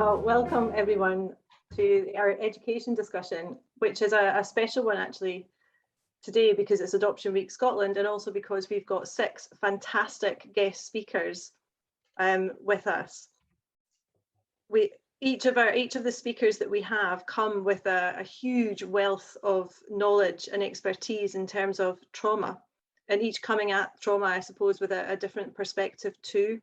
Well, welcome everyone to our education discussion, which is a special one actually today because it's Adoption Week Scotland, and also because we've got 6 fantastic guest speakers with us. Each of the speakers that we have come with a huge wealth of knowledge and expertise in terms of trauma, and each coming at trauma, I suppose, with a different perspective too.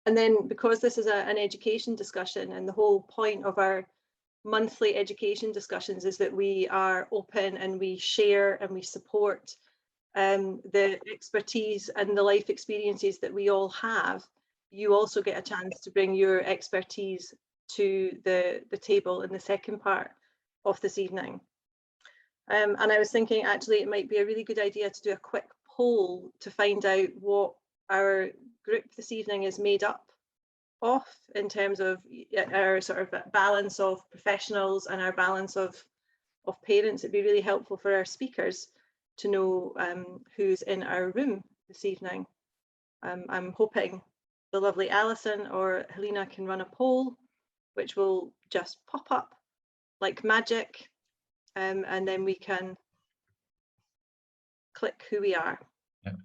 And then because this is an education discussion, and the whole point of our monthly education discussions is that we are open and we share and we support the expertise and the life experiences that we all have, you also get a chance to bring your expertise to the table in the second part of this evening. And I was thinking actually it might be a really good idea to do a quick poll to find out what our group this evening is made up of in terms of our sort of balance of professionals and our balance of parents. It'd be really helpful for our speakers to know who's in our room this evening. I'm hoping the lovely Alison or Helena can run a poll, which will just pop up like magic, and then we can click who we are.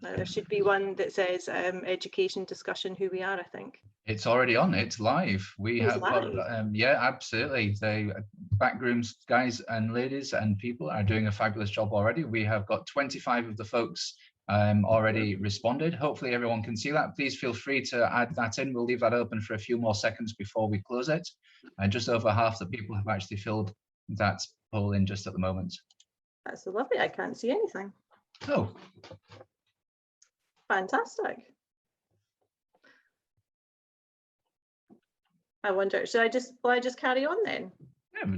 There should be one that says education discussion who we are, I think. It's already on, it's live. It's live. Yeah, absolutely. The backrooms guys and ladies and people are doing a fabulous job already. We have got 25 of the folks already responded. Hopefully everyone can see that. Please feel free to add that in. We'll leave that open for a few more seconds before we close it. And just over half the people have actually filled that poll in just at the moment. That's so lovely. I can't see anything. Oh. Fantastic. I wonder, will I just carry on then? Yeah,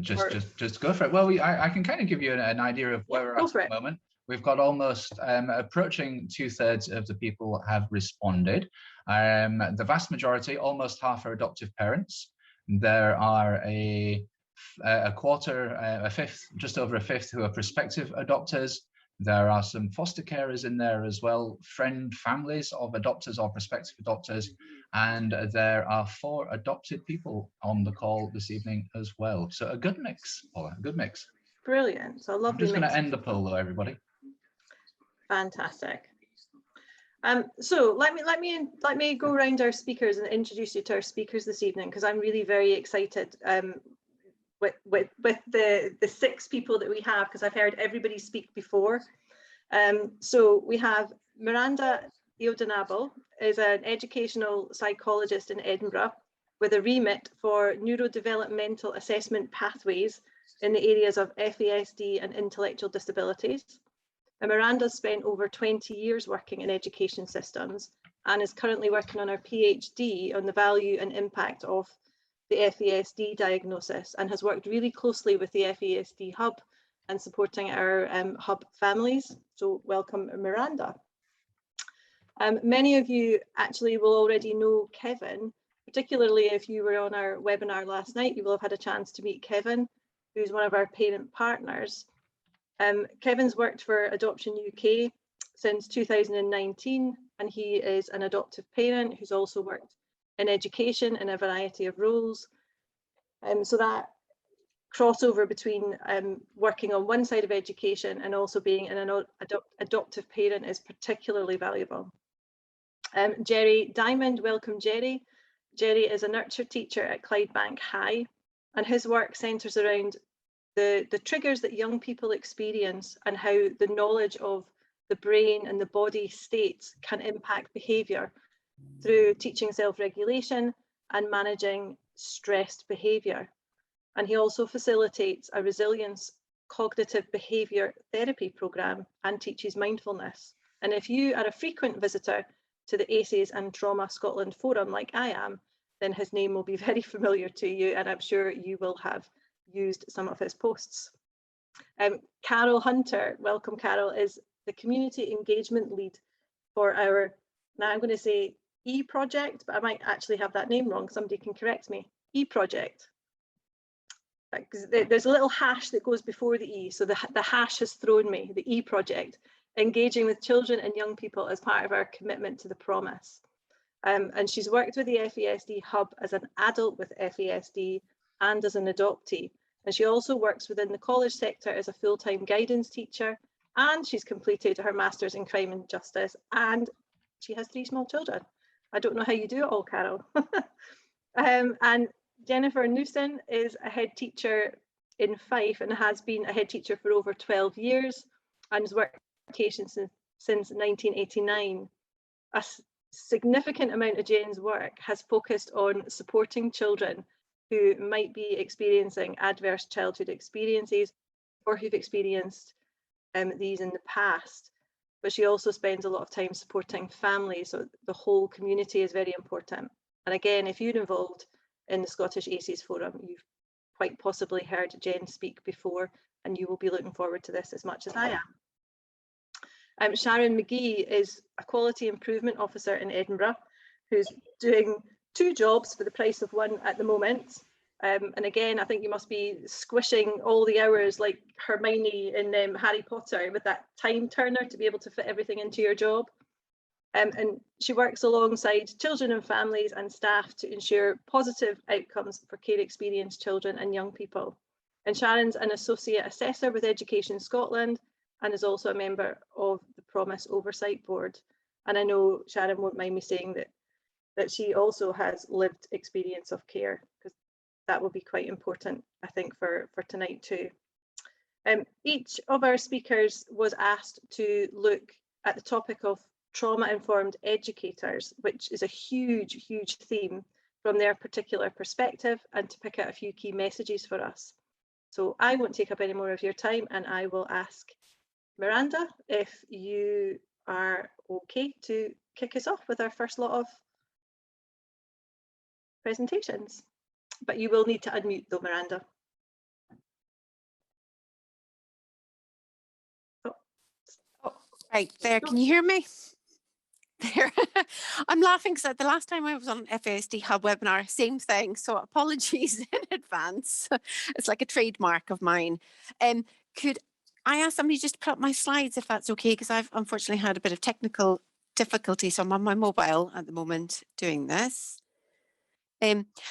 just go for it. Well, I can kind of give you an idea of where we're at the moment. We've got almost approaching 2/3 of the people have responded. The vast majority, almost half, are adoptive parents. There are a quarter, a fifth, just over a fifth, who are prospective adopters. There are some foster carers in there as well, families of adopters or prospective adopters, and there are 4 adopted people on the call this evening as well. So a good mix, Paula, a good mix. Brilliant. So a lovely mix. I'm just going to end the poll though, everybody. Fantastic. So let me go around our speakers and introduce you to our speakers this evening, because I'm really very excited with the 6 people that we have, because I've heard everybody speak before. So we have Miranda Iodanabo, is an educational psychologist in Edinburgh with a remit for neurodevelopmental assessment pathways in the areas of FASD and intellectual disabilities. And Miranda's spent over 20 years working in education systems and is currently working on her PhD on the value and impact of the FASD diagnosis, and has worked really closely with the FASD Hub and supporting our Hub families. So welcome, Miranda. Many of you actually will already know Kevin, particularly if you were on our webinar last night. You will have had a chance to meet Kevin, who's one of our parent partners. Kevin's worked for Adoption UK since 2019, and he is an adoptive parent who's also worked in education in a variety of roles. So that crossover between working on one side of education and also being an adoptive parent is particularly valuable. Jerry Diamond, welcome Jerry. Jerry is a nurture teacher at Clydebank High, and his work centres around the triggers that young people experience and how the knowledge of the brain and the body states can impact behaviour through teaching self-regulation and managing stressed behaviour. And he also facilitates a resilience cognitive behaviour therapy programme and teaches mindfulness. And if you are a frequent visitor to the ACEs and Trauma Scotland Forum like I am, then his name will be very familiar to you, and I'm sure you will have used some of his posts. Carol Hunter, welcome Carol, is the community engagement lead for our, now I'm going to say E-project, but I might actually have that name wrong, somebody can correct me, E-project. Because there's a little hash that goes before the E, so the hash has thrown me, the E-project, engaging with children and young people as part of our commitment to the promise. And she's worked with the FASD Hub as an adult with FASD and as an adoptee. And she also works within the college sector as a full-time guidance teacher, and she's completed her Masters in Crime and Justice, and she has 3 small children. I don't know how you do it all, Carol. And Jennifer Newson is a head teacher in Fife and has been a head teacher for over 12 years and has worked in education since 1989. A significant amount of Jane's work has focused on supporting children who might be experiencing adverse childhood experiences or who've experienced these in the past. But she also spends a lot of time supporting families, so the whole community is very important. And again, if you're involved in the Scottish ACEs Forum, you've quite possibly heard Jen speak before, and you will be looking forward to this as much as I am. Sharon McGhee is a quality improvement officer in Edinburgh, who's doing 2 jobs for the price of 1 at the moment. And again, I think you must be squishing all the hours like Hermione in Harry Potter with that time turner to be able to fit everything into your job. And she works alongside children and families and staff to ensure positive outcomes for care experienced children and young people. And Sharon's an associate assessor with Education Scotland and is also a member of the Promise Oversight Board. And I know Sharon won't mind me saying that she also has lived experience of care, because that will be quite important, I think, for tonight too. Each of our speakers was asked to look at the topic of trauma-informed educators, which is a huge, huge theme from their particular perspective, and to pick out a few key messages for us. So I won't take up any more of your time, and I will ask Miranda if you are okay to kick us off with our first lot of presentations. But you will need to unmute though, Miranda. Oh, right there, can you hear me? There. I'm laughing because the last time I was on an FASD Hub webinar, same thing. So apologies in advance. It's like a trademark of mine. Could I ask somebody just to put up my slides if that's okay? Because I've unfortunately had a bit of technical difficulty. So I'm on my mobile at the moment doing this.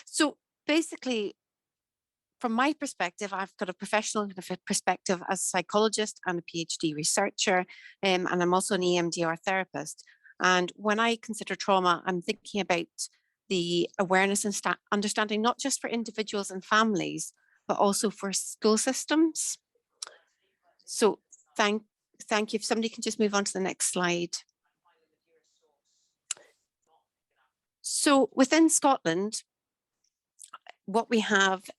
So basically, from my perspective, I've got a professional perspective as a psychologist and a PhD researcher, and I'm also an EMDR therapist. And when I consider trauma, I'm thinking about the awareness and understanding, not just for individuals and families, but also for school systems. So thank you. If somebody can just move on to the next slide. So within Scotland, what we have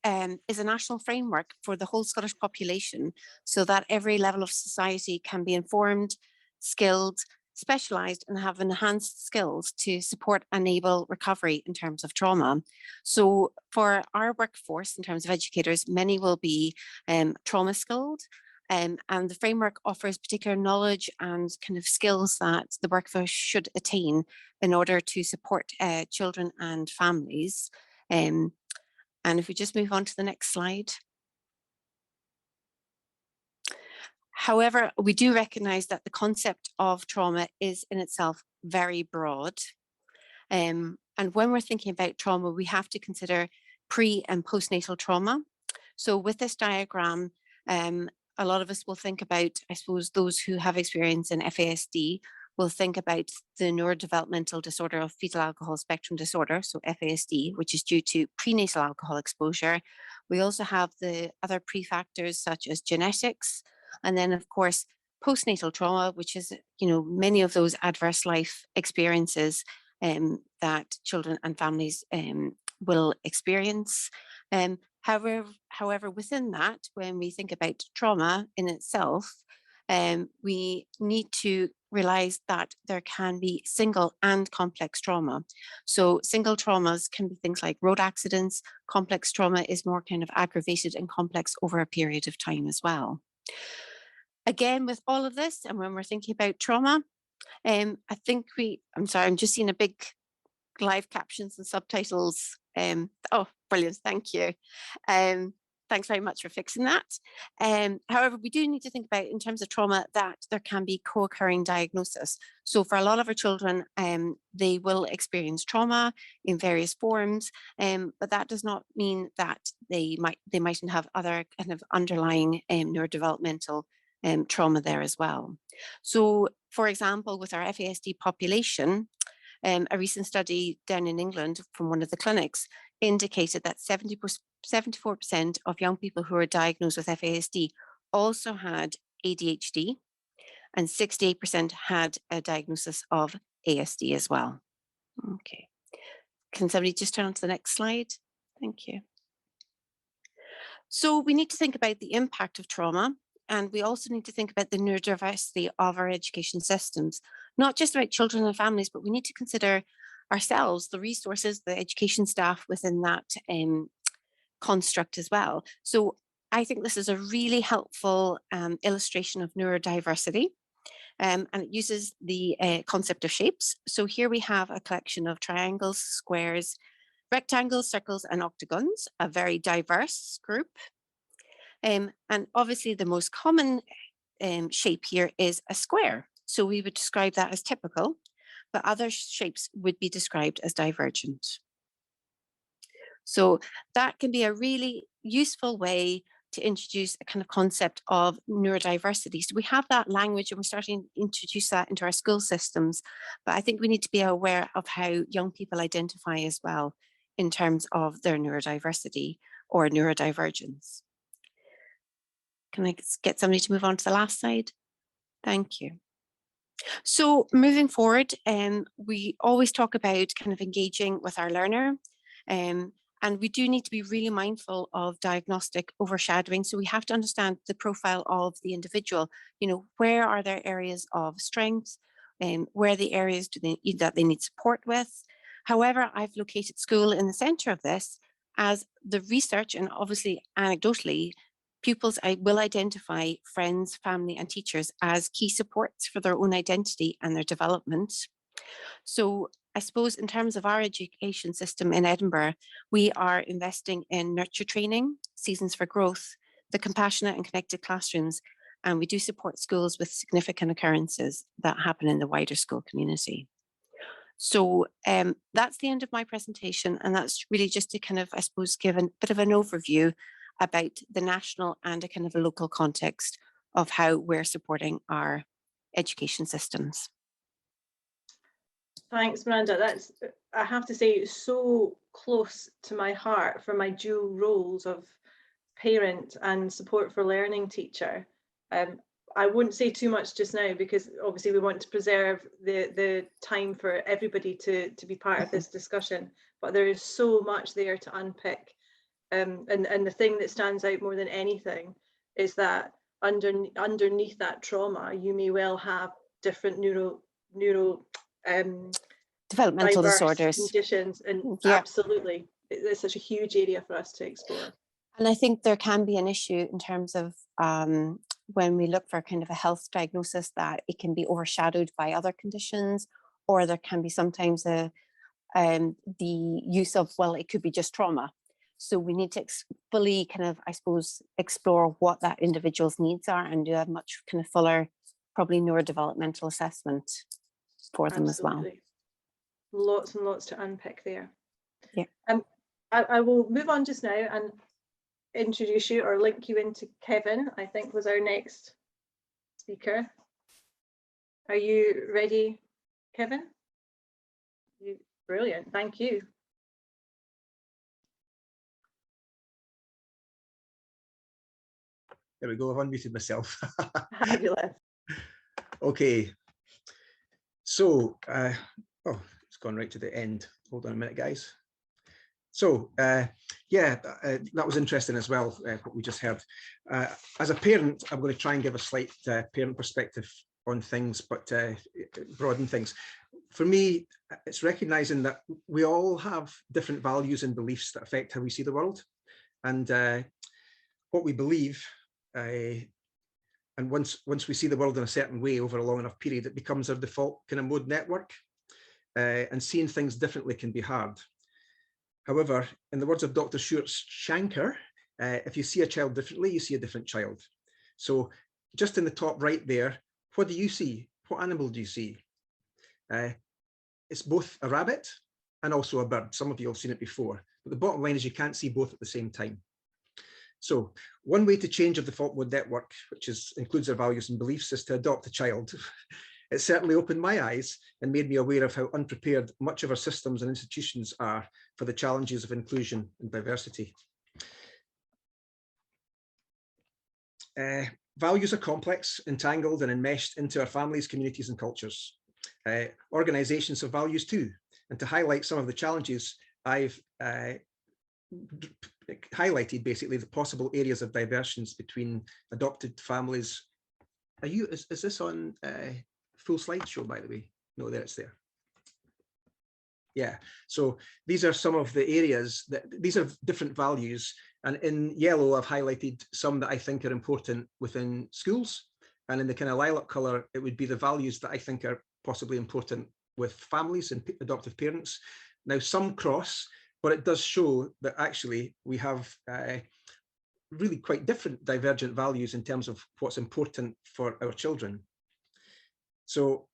is a national framework for the whole Scottish population, so that every level of society can be informed, skilled, specialised, and have enhanced skills to support and enable recovery in terms of trauma. So for our workforce, in terms of educators, many will be trauma skilled, and the framework offers particular knowledge and kind of skills that the workforce should attain in order to support children and families. And if we just move on to the next slide. However, we do recognise that the concept of trauma is in itself very broad. And when we're thinking about trauma, we have to consider pre and postnatal trauma. So with this diagram, a lot of us will think about, I suppose, those who have experience in FASD will think about the neurodevelopmental disorder of fetal alcohol spectrum disorder, so FASD, which is due to prenatal alcohol exposure. We also have the other pre-factors such as genetics, and then of course, postnatal trauma, which is, many of those adverse life experiences that children and families will experience. However, within that, when we think about trauma in itself, we need to realize that there can be single and complex trauma. So single traumas can be things like road accidents. Complex trauma is more kind of aggravated and complex over a period of time as well. Again, with all of this, and when we're thinking about trauma, I'm sorry, I'm just seeing a big live captions and subtitles. Oh, brilliant, thank you. Thanks very much for fixing that. However, we do need to think about, in terms of trauma, that there can be co-occurring diagnosis. So for a lot of our children, they will experience trauma in various forms, but that does not mean that they mightn't have other kind of underlying neurodevelopmental trauma there as well. So, for example, with our FASD population, a recent study down in England from one of the clinics indicated that 74% of young people who were diagnosed with FASD also had ADHD, and 68% had a diagnosis of ASD as well. Okay. Can somebody just turn on to the next slide? Thank you. So we need to think about the impact of trauma, and we also need to think about the neurodiversity of our education systems, not just about children and families, but we need to consider ourselves, the resources, the education staff within that construct as well. So I think this is a really helpful illustration of neurodiversity, and it uses the concept of shapes. So here we have a collection of triangles, squares, rectangles, circles, and octagons, a very diverse group. And obviously the most common shape here is a square. So we would describe that as typical, but other shapes would be described as divergent. So that can be a really useful way to introduce a kind of concept of neurodiversity. So we have that language and we're starting to introduce that into our school systems, but I think we need to be aware of how young people identify as well in terms of their neurodiversity or neurodivergence. Can I get somebody to move on to the last slide? Thank you. So moving forward, we always talk about kind of engaging with our learner, and we do need to be really mindful of diagnostic overshadowing. So we have to understand the profile of the individual. You know, where are their areas of strength, where are the areas that they need support with. However, I've located school in the center of this as the research, and obviously anecdotally, pupils will identify friends, family, and teachers as key supports for their own identity and their development. So I suppose in terms of our education system in Edinburgh, we are investing in nurture training, seasons for growth, the compassionate and connected classrooms, and we do support schools with significant occurrences that happen in the wider school community. So that's the end of my presentation, and that's really just to kind of, I suppose, give a bit of an overview about the national and a kind of a local context of how we're supporting our education systems. Thanks, Miranda. That's, I have to say, so close to my heart for my dual roles of parent and support for learning teacher. I wouldn't say too much just now because obviously we want to preserve the time for everybody to be part of this discussion, but there is so much there to unpick. And the thing that stands out more than anything is that underneath that trauma, you may well have different developmental disorders, conditions, and yeah. Absolutely, it's such a huge area for us to explore. And I think there can be an issue in terms of when we look for kind of a health diagnosis, that it can be overshadowed by other conditions, or there can be sometimes the use of, well, it could be just trauma. So we need to fully kind of, I suppose, explore what that individual's needs are and do a much kind of fuller, probably neurodevelopmental assessment for them. Absolutely. As well. Lots and lots to unpick there. Yeah. I will move on just now and introduce you or link you into Kevin, I think was our next speaker. Are you ready, Kevin? Brilliant, thank you. There we go, I've unmuted myself. Fabulous. Okay, so, oh, it's gone right to the end. Hold on a minute, guys. So, yeah, that was interesting as well, what we just heard. As a parent, I'm going to try and give a slight parent perspective on things, but broaden things. For me, it's recognizing that we all have different values and beliefs that affect how we see the world. And what we believe, and once we see the world in a certain way over a long enough period, it becomes our default kind of mode network. And seeing things differently can be hard. However, in the words of Dr. Stuart Shanker, If you see a child differently, you see a different child. So just in the top right there, what do you see? What animal do you see? It's both a rabbit and also a bird. Some of you have seen it before, but the bottom line is you can't see both at the same time. So one way to change our default mode network, which includes our values and beliefs, is to adopt a child. It certainly opened my eyes and made me aware of how unprepared much of our systems and institutions are for the challenges of inclusion and diversity. Values are complex, entangled and enmeshed into our families, communities and cultures. Organizations have values too, and to highlight some of the challenges, I've highlighted basically the possible areas of divergence between adopted families. Is this on full slideshow, by the way? No, there it's there. Yeah, so these are some of the areas these are different values, and in yellow I've highlighted some that I think are important within schools, and in the kind of lilac color it would be the values that I think are possibly important with families and adoptive parents. Now some cross, but it does show that actually we have really quite different divergent values in terms of what's important for our children. So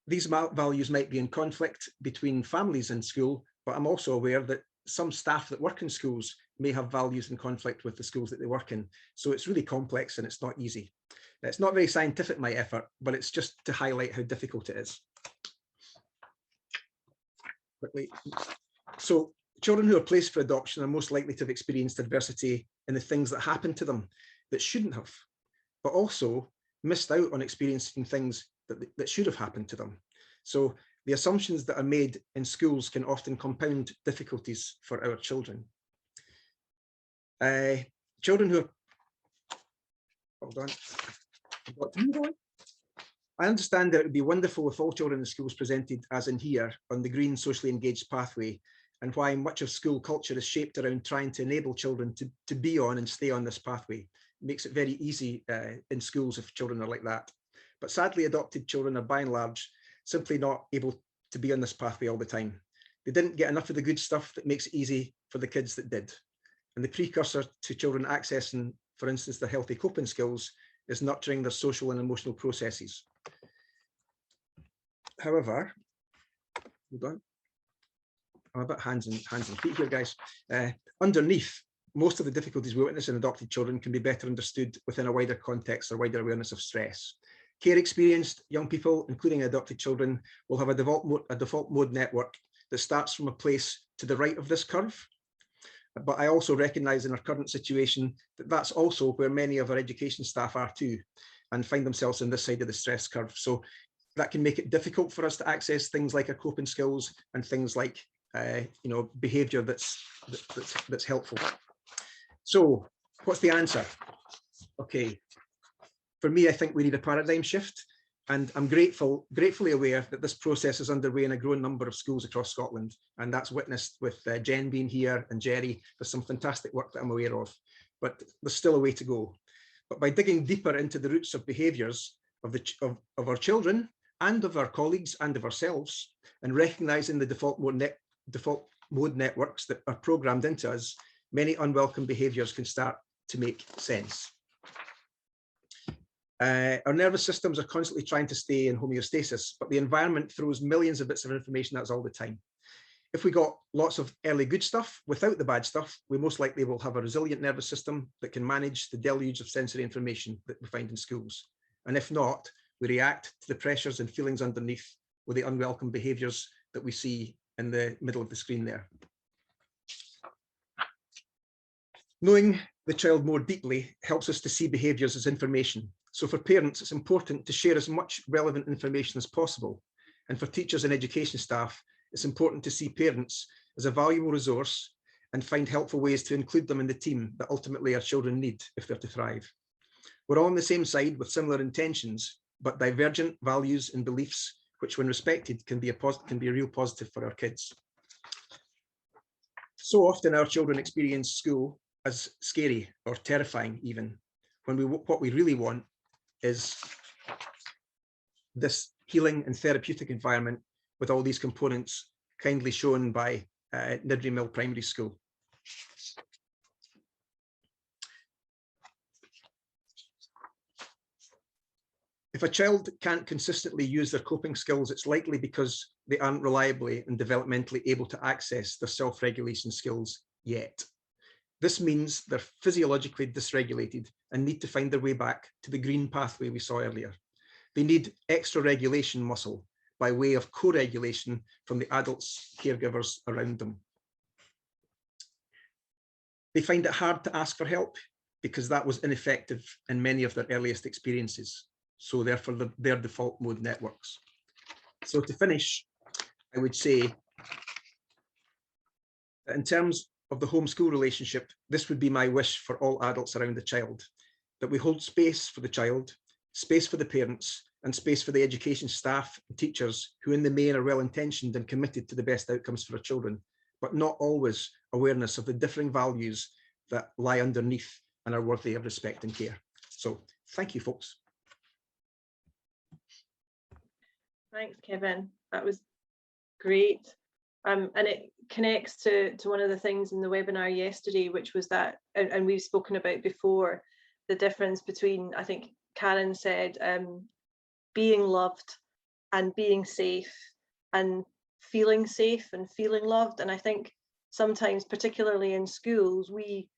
these values might be in conflict between families in school, but I'm also aware that some staff that work in schools may have values in conflict with the schools that they work in. So it's really complex and it's not easy. It's not very scientific, my effort, but it's just to highlight how difficult it is. Quickly. So children who are placed for adoption are most likely to have experienced adversity in the things that happen to them that shouldn't have, but also missed out on experiencing things that should have happened to them. So the assumptions that are made in schools can often compound difficulties for our children. Children who are, hold on, I understand that it would be wonderful if all children in schools presented as in here on the green socially engaged pathway, and why much of school culture is shaped around trying to enable children to be on and stay on this pathway. It makes it very easy in schools if children are like that. But sadly, adopted children are by and large simply not able to be on this pathway all the time. They didn't get enough of the good stuff that makes it easy for the kids that did. And the precursor to children accessing, for instance, their healthy coping skills is nurturing their social and emotional processes. However, hold on. I'm a bit hands and feet here, guys. Underneath, most of the difficulties we witness in adopted children can be better understood within a wider context or wider awareness of stress. Care experienced young people, including adopted children, will have a default mode network that starts from a place to the right of this curve. But I also recognise in our current situation that that's also where many of our education staff are too, and find themselves on this side of the stress curve. So that can make it difficult for us to access things like our coping skills and things like behaviour that's helpful. So what's the answer? Okay. For me, I think we need a paradigm shift, and I'm gratefully aware that this process is underway in a growing number of schools across Scotland, and that's witnessed with Jen being here and Jerry. There's some fantastic work that I'm aware of, but there's still a way to go. But by digging deeper into the roots of behaviours of our children and of our colleagues and of ourselves, and recognising the default mode networks that are programmed into us, many unwelcome behaviours can start to make sense. Our nervous systems are constantly trying to stay in homeostasis, but the environment throws millions of bits of information at us all the time. If we got lots of early good stuff without the bad stuff, we most likely will have a resilient nervous system that can manage the deluge of sensory information that we find in schools. And if not, we react to the pressures and feelings underneath with the unwelcome behaviours that we see in the middle of the screen there. Knowing the child more deeply helps us to see behaviours as information. So for parents, it's important to share as much relevant information as possible. And for teachers and education staff, it's important to see parents as a valuable resource and find helpful ways to include them in the team that ultimately our children need if they're to thrive. We're all on the same side with similar intentions, but divergent values and beliefs, which when respected can be a real positive for our kids. So often our children experience school as scary or terrifying even, when what we really want is this healing and therapeutic environment with all these components kindly shown by Niddry Mill Primary School. If a child can't consistently use their coping skills, it's likely because they aren't reliably and developmentally able to access their self-regulation skills yet. This means they're physiologically dysregulated and need to find their way back to the green pathway we saw earlier. They need extra regulation muscle by way of co-regulation from the adults, caregivers around them. They find it hard to ask for help because that was ineffective in many of their earliest experiences. So therefore their default mode networks. So to finish, I would say that in terms of the home-school relationship, this would be my wish for all adults around the child, that we hold space for the child, space for the parents, and space for the education staff and teachers who in the main are well-intentioned and committed to the best outcomes for our children, but not always awareness of the differing values that lie underneath and are worthy of respect and care. So thank you, folks. Thanks, Kevin. That was great. And it connects to one of the things in the webinar yesterday, which was that, and we've spoken about before, the difference between, I think Karen said, being loved and being safe, and feeling safe and feeling loved. And I think sometimes, particularly in schools, we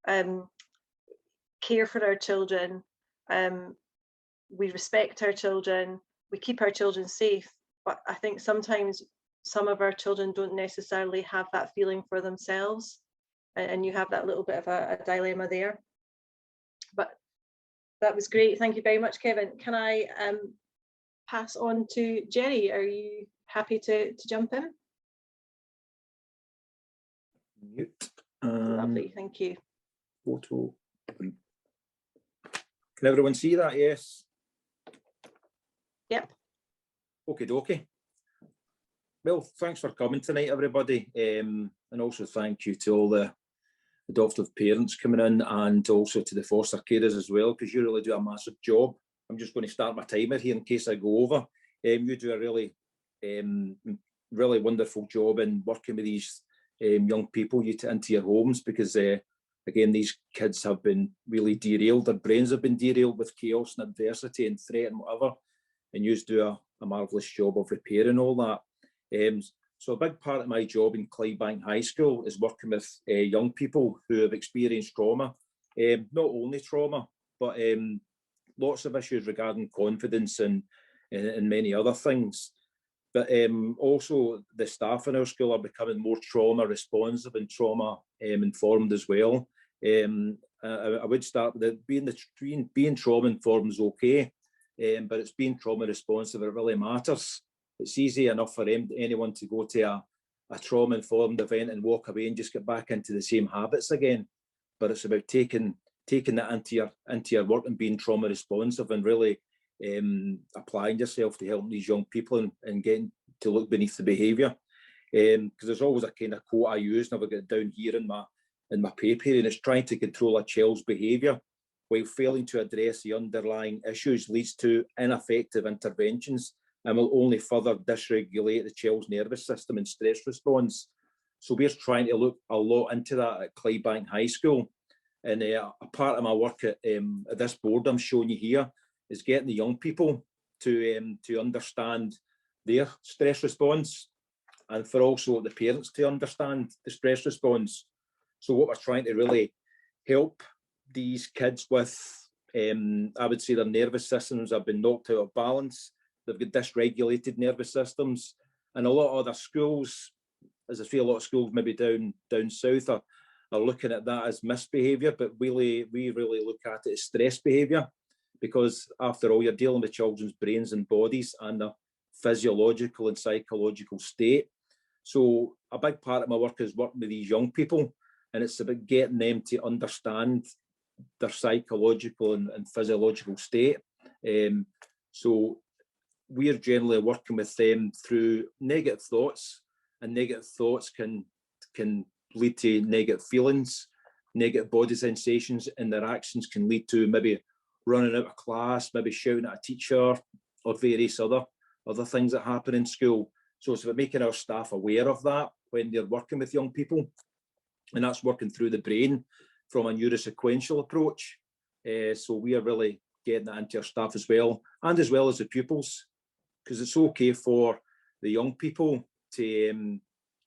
care for our children, we respect our children, we keep our children safe, but I think sometimes some of our children don't necessarily have that feeling for themselves, and you have that little bit of a dilemma there. But that was great. Thank you very much, Kevin. Can I pass on to Jerry? Are you happy to jump in? Mute. Lovely, thank you. Photo. Can everyone see that? Yes. Yep. Okie dokie. Well, thanks for coming tonight, everybody. And also thank you to all the adoptive parents coming in, and also to the foster carers as well, because you really do a massive job. I'm just going to start my timer here in case I go over. You do a really, really wonderful job in working with these young people into your homes, because again, these kids have been really derailed. Their brains have been derailed with chaos and adversity and threat and whatever. And you do a marvellous job of repairing all that. So a big part of my job in Clydebank High School is working with young people who have experienced trauma. Not only trauma, but lots of issues regarding confidence and many other things. But also the staff in our school are becoming more trauma responsive and trauma informed as well. I would start with it, being trauma informed is okay, but it's being trauma responsive that really matters. It's easy enough for anyone to go to a trauma informed event and walk away and just get back into the same habits again. But it's about taking that into your work and being trauma responsive and really applying yourself to help these young people and getting to look beneath the behaviour. Because there's always a kind of quote I use, and I've got it down here in my paper, and it's trying to control a child's behaviour while failing to address the underlying issues leads to ineffective interventions and will only further dysregulate the child's nervous system and stress response. So we're trying to look a lot into that at Clydebank High School. And a part of my work at this board I'm showing you here is getting the young people to understand their stress response, and for also the parents to understand the stress response. So what we're trying to really help these kids with, I would say their nervous systems have been knocked out of balance. They've got dysregulated nervous systems, and a lot of other schools, as I feel a lot of schools maybe down south are looking at that as misbehaviour, but we really look at it as stress behaviour, because after all, you're dealing with children's brains and bodies and their physiological and psychological state. So a big part of my work is working with these young people, and it's about getting them to understand their psychological and physiological state. So we're generally working with them through negative thoughts, and negative thoughts can lead to negative feelings, negative body sensations, and their actions can lead to maybe running out of class, maybe shouting at a teacher, or various other things that happen in school. So it's about making our staff aware of that when they're working with young people, and that's working through the brain from a neurosequential approach. So we are really getting that into your staff as well as the pupils, because it's okay for the young people to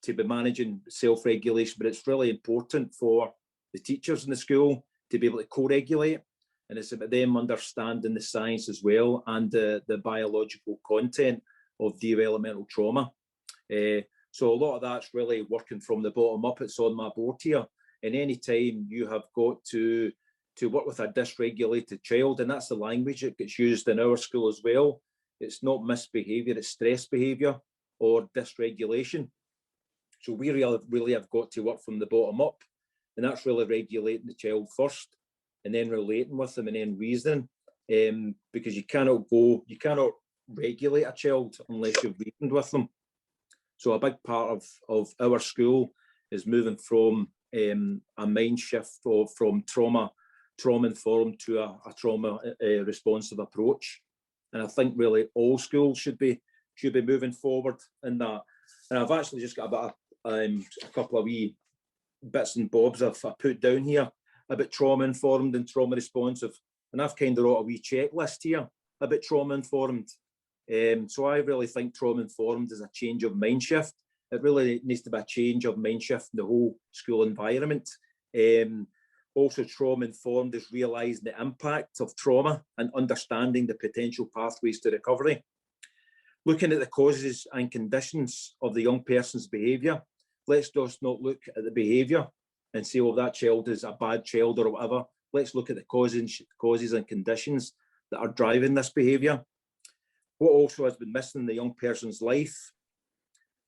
be managing self-regulation, but it's really important for the teachers in the school to be able to co-regulate, and it's about them understanding the science as well and the biological content of developmental trauma. So a lot of that's really working from the bottom up. It's on my board here, and any time you have got to work with a dysregulated child, and that's the language that gets used in our school as well. It's not misbehaviour, it's stress behaviour or dysregulation. So we really have got to work from the bottom up, and that's really regulating the child first, and then relating with them, and then reasoning, because you cannot regulate a child unless you've reasoned with them. So a big part of our school is moving from a mind shift from trauma-informed to a trauma responsive approach, and I think really all schools should be moving forward in that. And I've actually just got a couple of wee bits and bobs I've put down here about trauma-informed and trauma responsive, and I've kind of wrote a wee checklist here about trauma-informed. So I really think trauma-informed is a change of mind shift. It really needs to be a change of mind shift in the whole school environment. Also, trauma-informed is realising the impact of trauma and understanding the potential pathways to recovery. Looking at the causes and conditions of the young person's behaviour. Let's just not look at the behaviour and say, oh, that child is a bad child or whatever. Let's look at the causes and conditions that are driving this behaviour. What also has been missing in the young person's life.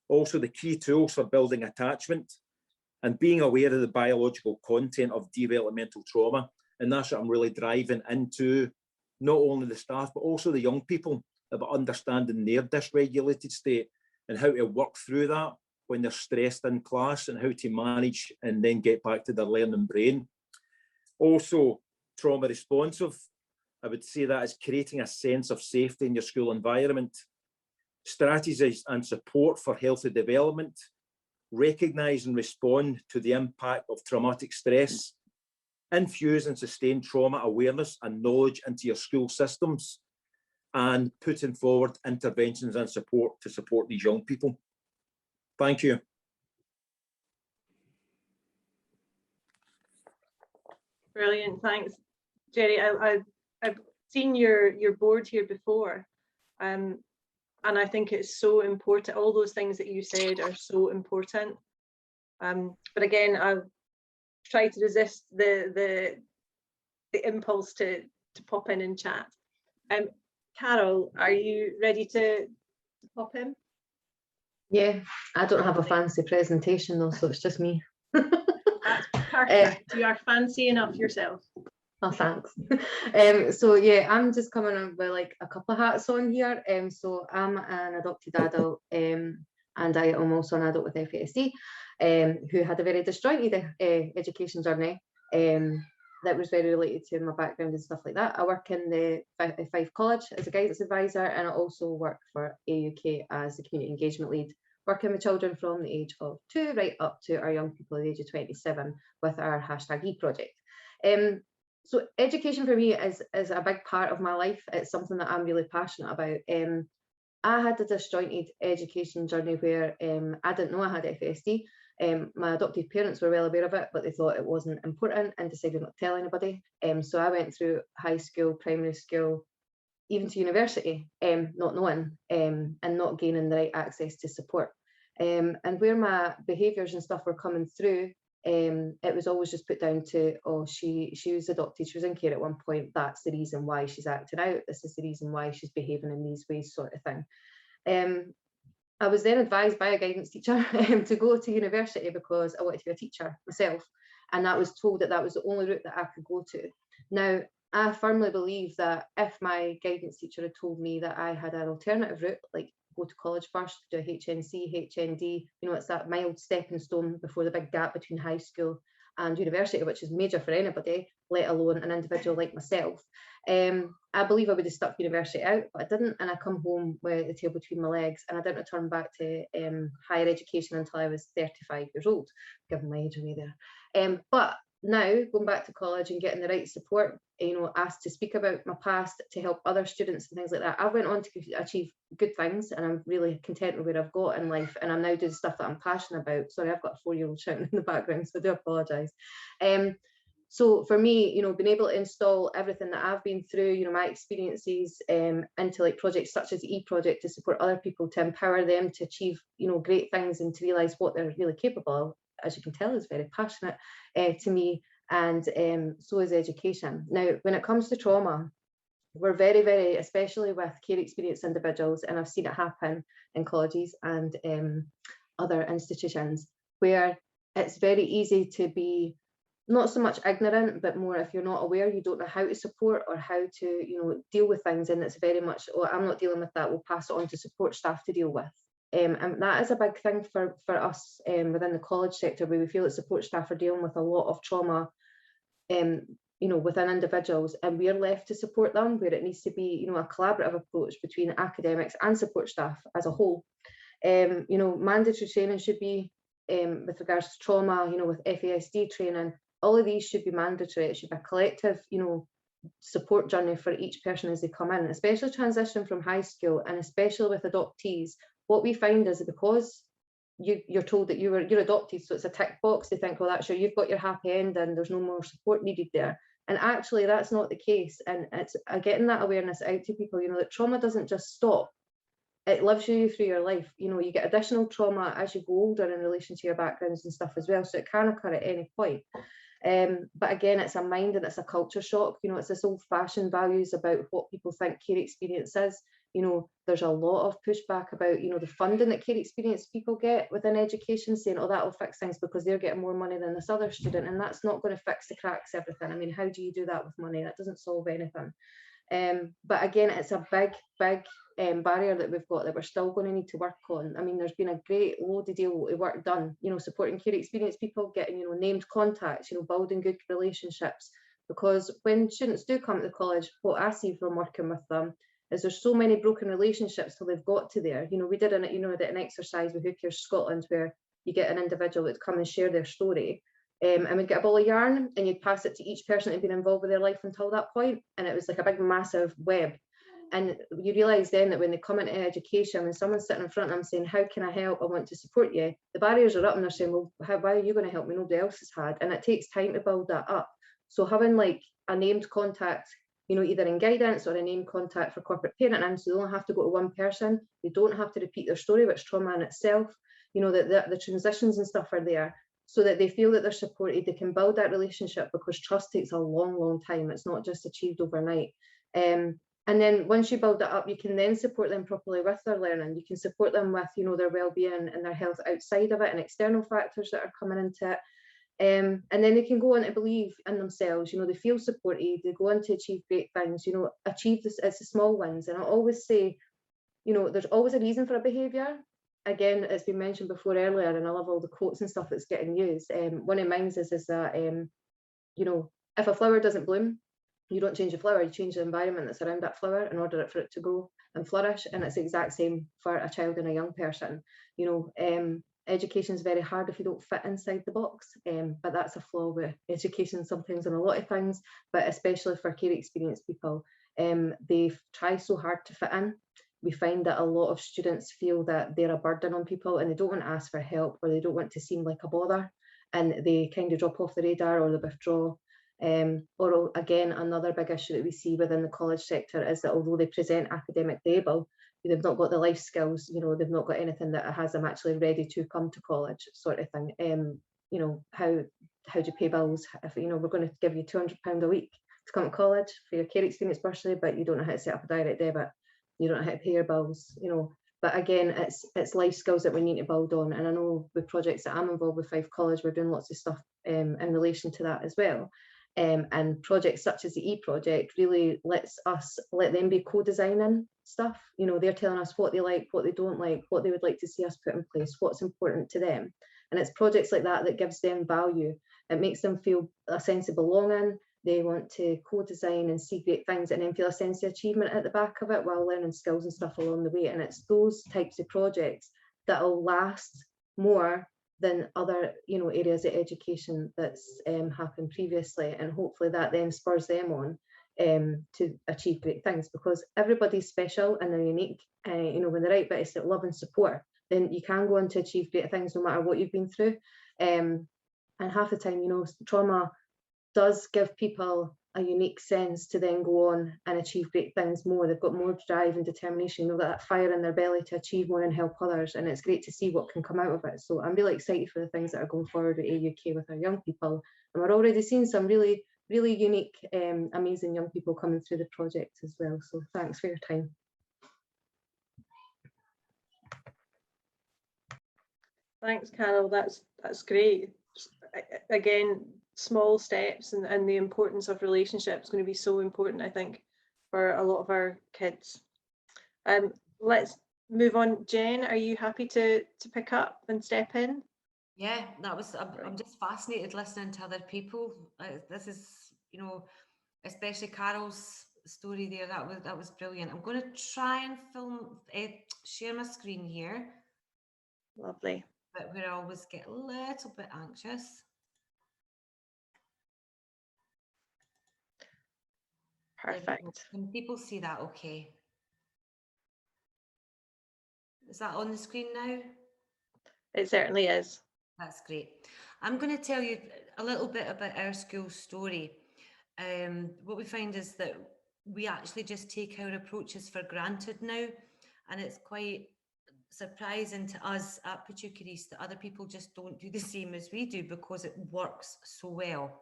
Also, the key tools for building attachment and being aware of the biological content of developmental trauma. And that's what I'm really driving into, not only the staff, but also the young people, about understanding their dysregulated state and how to work through that when they're stressed in class, and how to manage and then get back to their learning brain. Also, trauma responsive, I would say that is creating a sense of safety in your school environment, strategies and support for healthy development, recognise and respond to the impact of traumatic stress, infuse and sustain trauma awareness and knowledge into your school systems, and putting forward interventions and support to support these young people. Thank you. Brilliant, thanks, Jerry. I've seen your board here before, and I think it's so important. All those things that you said are so important. But again, I've tried to resist the impulse to pop in and chat. Carol, are you ready to pop in? Yeah, I don't have a fancy presentation though, so it's just me. That's perfect. You are fancy enough yourself. Oh, thanks. So yeah, I'm just coming on with like a couple of hats on here. So I'm an adopted adult, and I am also an adult with FASD, who had a very disjointed education journey. That was very related to my background and stuff like that. I work in the Fife College as a guidance advisor, and I also work for AUK as the community engagement lead, working with children from the age of 2 right up to our young people at the age of 27 with our #E project. So education for me is a big part of my life. It's something that I'm really passionate about. I had a disjointed education journey where I didn't know I had FASD. My adoptive parents were well aware of it, but they thought it wasn't important and decided not to tell anybody. So I went through high school, primary school, even to university, not knowing and not gaining the right access to support. And where my behaviours and stuff were coming through, it was always just put down to, oh, she was adopted, she was in care at one point, that's the reason why she's acting out, this is the reason why she's behaving in these ways, sort of thing. I was then advised by a guidance teacher to go to university because I wanted to be a teacher myself, and that was told that that was the only route that I could go to. Now, I firmly believe that if my guidance teacher had told me that I had an alternative route, like go to college first, do a HNC, HND, you know, it's that mild stepping stone before the big gap between high school and university, which is major for anybody, let alone an individual like myself. I believe I would have stuck university out, but I didn't, and I come home with the tail between my legs, and I didn't return back to higher education until I was 35 years old, given my age away there. But now going back to college and getting the right support, asked to speak about my past to help other students and things like that, I went on to achieve good things, and I'm really content with where I've got in life, and I'm now doing stuff that I'm passionate about. Sorry, I've got a 4-year-old shouting in the background, so I do apologise. So for me, being able to install everything that I've been through, my experiences into like projects such as the E-project to support other people, to empower them to achieve, great things and to realise what they're really capable of, as you can tell, is very passionate to me, and so is education. Now, when it comes to trauma, we're very, very, especially with care experienced individuals, and I've seen it happen in colleges and other institutions, where it's very easy to be not so much ignorant, but more if you're not aware, you don't know how to support or how to, deal with things, and it's very much, oh, I'm not dealing with that, we'll pass it on to support staff to deal with. And that is a big thing for us within the college sector, where we feel that support staff are dealing with a lot of trauma, within individuals, and we're left to support them, where it needs to be, a collaborative approach between academics and support staff as a whole. Mandatory training should be, with regards to trauma, with FASD training, all of these should be mandatory. It should be a collective, support journey for each person as they come in, especially transition from high school, and especially with adoptees. What we find is that because you're told that you're adopted, so it's a tick box, they think, well, that's sure, you've got your happy end and there's no more support needed there. And actually that's not the case, and it's getting that awareness out to people, that trauma doesn't just stop. It lives you through your life. You get additional trauma as you go older in relation to your backgrounds and stuff as well, so it can occur at any point. But again, it's a mind and it's a culture shock. It's this old-fashioned values about what people think care experience is. There's a lot of pushback about, the funding that care experienced people get within education, saying, oh, that'll fix things because they're getting more money than this other student, and that's not going to fix the cracks, everything. I mean, how do you do that with money? That doesn't solve anything. But again, it's a big barrier that we've got that we're still going to need to work on. I mean, there's been a great load of work done, supporting care experienced people, getting, named contacts, building good relationships, because when students do come to college, what I see from working with them is there's so many broken relationships till they've got to there. We did an exercise with Who Cares Scotland, where you get an individual that come and share their story, and we'd get a ball of yarn and you'd pass it to each person that had been involved with their life until that point, and it was like a big massive web. And you realise then that when they come into education, when someone's sitting in front of them saying, how can I help, I want to support you, the barriers are up, and they're saying, well, why are you going to help me? Nobody else has had. And it takes time to build that up. So having like a named contact, either in guidance or a named contact for corporate parenting, so they don't have to go to one person, they don't have to repeat their story, which trauma in itself, that the transitions and stuff are there, so that they feel that they're supported, they can build that relationship, because trust takes a long, long time. It's not just achieved overnight. And then once you build that up, you can then support them properly with their learning. You can support them with, their well-being and their health outside of it, and external factors that are coming into it. And then they can go on to believe in themselves, they feel supported, they go on to achieve great things, achieve this, it's the small wins. And I always say, there's always a reason for a behaviour. Again, it's been mentioned before earlier, and I love all the quotes and stuff that's getting used. One of mine is that, if a flower doesn't bloom, you don't change the flower, you change the environment that's around that flower in order for it to grow and flourish. And it's the exact same for a child and a young person. Education is very hard if you don't fit inside the box, but that's a flaw with education sometimes on a lot of things, but especially for care experienced people. They try so hard to fit in. We find that a lot of students feel that they're a burden on people, and they don't want to ask for help, or they don't want to seem like a bother, and they kind of drop off the radar or they withdraw. Or again, another big issue that we see within the college sector is that although they present academically able, they've not got the life skills, they've not got anything that has them actually ready to come to college, sort of thing. How do you pay bills if we're going to give you £200 a week to come to college for your care experience bursary, but you don't know how to set up a direct debit, you don't know how to pay your bills, But again, it's life skills that we need to build on. And I know with projects that I'm involved with Fife College, we're doing lots of stuff in relation to that as well. And projects such as the E-project really let them be co-designing stuff. They're telling us what they like, what they don't like, what they would like to see us put in place, what's important to them. And it's projects like that that gives them value. It makes them feel a sense of belonging. They want to co-design and see great things, and then feel a sense of achievement at the back of it while learning skills and stuff along the way. And it's those types of projects that will last more than other, you know, areas of education that's happened previously, and hopefully that then spurs them on to achieve great things, because everybody's special and they're unique. You know, when the right bit is love and support, then you can go on to achieve great things no matter what you've been through. And half the time, you know, trauma does give people a unique sense to then go on and achieve great things more. They've got more drive and determination, you know, that fire in their belly to achieve more and help others, and it's great to see what can come out of it. So I'm really excited for the things that are going forward at AUK with our young people, and we're already seeing some really unique, amazing young people coming through the project as well. So thanks for your time. Thanks, Carol. That's great. Again, small steps and the importance of relationships is going to be so important, I think, for a lot of our kids. Let's move on. Jen, are you happy to pick up and step in? Yeah, that was, I'm just fascinated listening to other people. This is, you know, especially Carol's story there, that was brilliant. I'm going to try and share my screen here. Lovely. But where I always get a little bit anxious. Perfect. Can people see that okay? Is that on the screen now? It certainly is. That's great. I'm going to tell you a little bit about our school story. What we find is that we actually just take our approaches for granted now, and it's quite surprising to us at Pachucaris that other people just don't do the same as we do, because it works so well.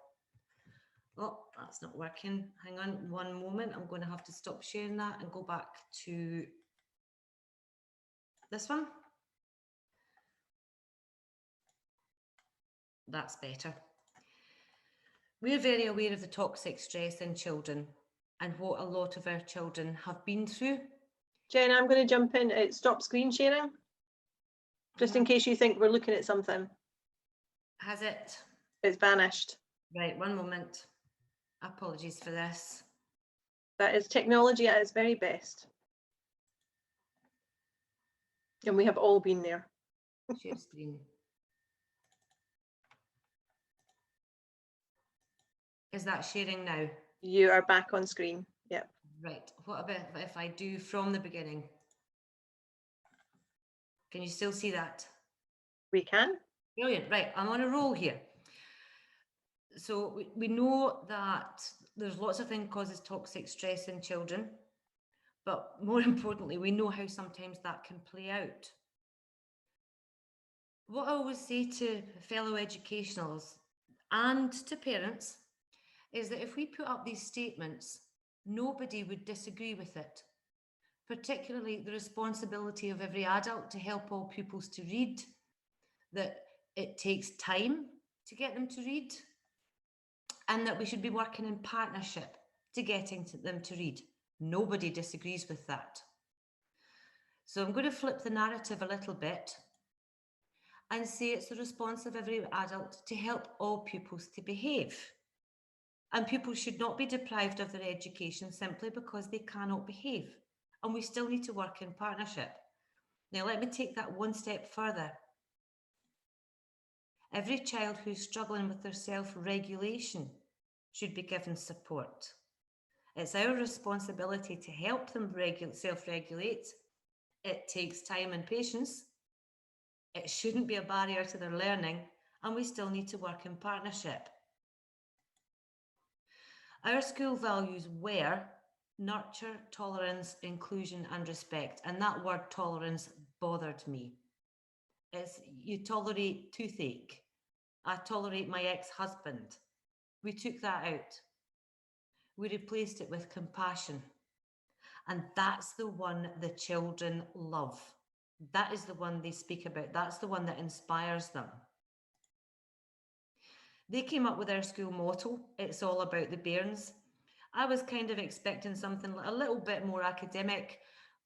Oh, that's not working. Hang on one moment. I'm going to have to stop sharing that and go back to this one. That's better. We're very aware of the toxic stress in children and what a lot of our children have been through. Jen, I'm going to jump in. Stop screen sharing, just in case you think we're looking at something. Has it? It's vanished. Right, one moment. Apologies for this. That is technology at its very best. And we have all been there. Share screen. Is that sharing now? You are back on screen. Yep. Right. What about if I do from the beginning? Can you still see that? We can. Brilliant. Right. I'm on a roll here. So we know that there's lots of things causes toxic stress in children, but more importantly, we know how sometimes that can play out. What I always say to fellow educationals and to parents is that if we put up these statements, nobody would disagree with it, particularly the responsibility of every adult to help all pupils to read, that it takes time to get them to read, and that we should be working in partnership to getting them to read. Nobody disagrees with that. So I'm going to flip the narrative a little bit and say it's the response of every adult to help all pupils to behave. And pupils should not be deprived of their education simply because they cannot behave. And we still need to work in partnership. Now, let me take that one step further. Every child who's struggling with their self-regulation should be given support. It's our responsibility to help them self-regulate. It takes time and patience. It shouldn't be a barrier to their learning, and we still need to work in partnership. Our school values were nurture, tolerance, inclusion, and respect. And that word tolerance bothered me. It's you tolerate toothache. I tolerate my ex-husband. We took that out. We replaced it with compassion. And that's the one the children love. That is the one they speak about. That's the one that inspires them. They came up with our school motto. It's all about the bairns. I was kind of expecting something a little bit more academic,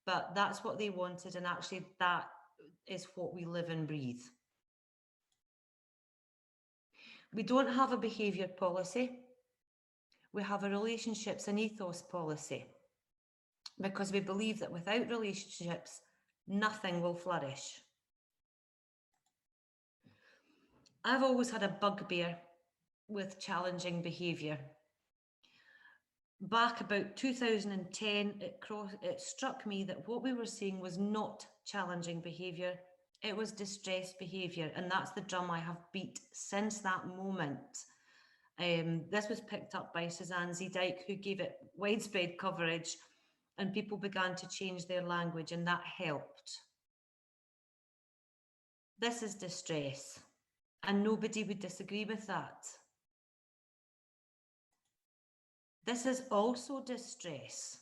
but that's what they wanted. And actually that is what we live and breathe. We don't have a behaviour policy. We have a relationships and ethos policy, because we believe that without relationships, nothing will flourish. I've always had a bugbear with challenging behaviour. Back about 2010, it struck me that what we were seeing was not challenging behaviour, it was distressed behaviour, and that's the drum I have beat since that moment. This was picked up by Suzanne Zedijk, who gave it widespread coverage, and people began to change their language, and that helped. This is distress, and nobody would disagree with that. This is also distress.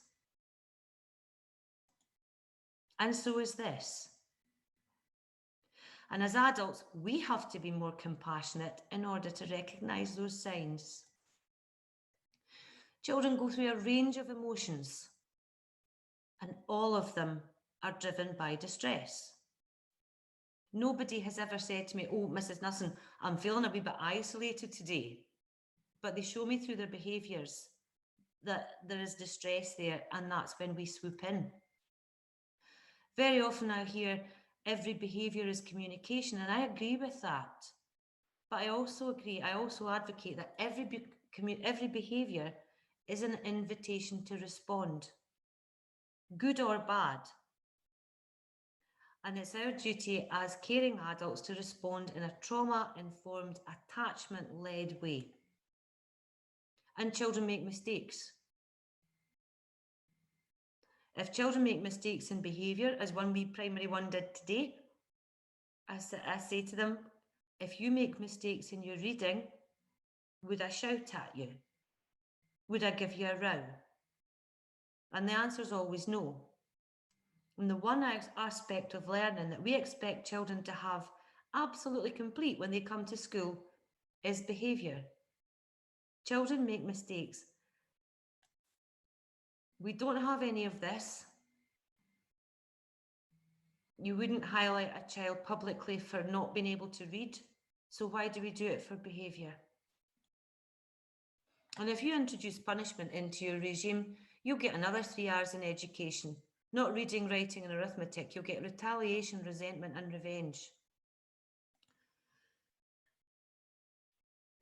And so is this. And as adults, we have to be more compassionate in order to recognise those signs. Children go through a range of emotions, and all of them are driven by distress. Nobody has ever said to me, oh, Mrs. Nussen, I'm feeling a wee bit isolated today. But they show me through their behaviours that there is distress there, and that's when we swoop in. Very often I hear every behaviour is communication, and I agree with that. But I also advocate that every behaviour is an invitation to respond, good or bad. And it's our duty as caring adults to respond in a trauma-informed, attachment-led way. And children make mistakes. If children make mistakes in behaviour, as one wee primary one did today, I say to them, if you make mistakes in your reading, would I shout at you? Would I give you a row? And the answer is always no. And the one aspect of learning that we expect children to have absolutely complete when they come to school is behaviour. Children make mistakes. We don't have any of this. You wouldn't highlight a child publicly for not being able to read. So why do we do it for behaviour? And if you introduce punishment into your regime, you'll get another 3 hours in education. Not reading, writing and arithmetic. You'll get retaliation, resentment and revenge.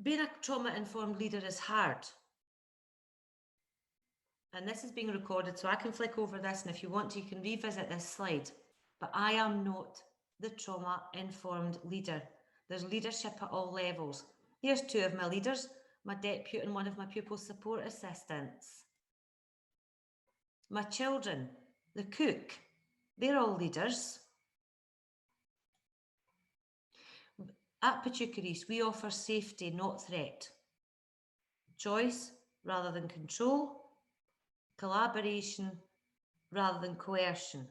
Being a trauma-informed leader is hard. And this is being recorded, so I can flick over this, and if you want to, you can revisit this slide. But I am not the trauma-informed leader. There's leadership at all levels. Here's 2 of my leaders, my deputy and one of my pupil support assistants. My children, the cook, they're all leaders. At Pachucaris, we offer safety, not threat. Choice rather than control. Collaboration rather than coercion.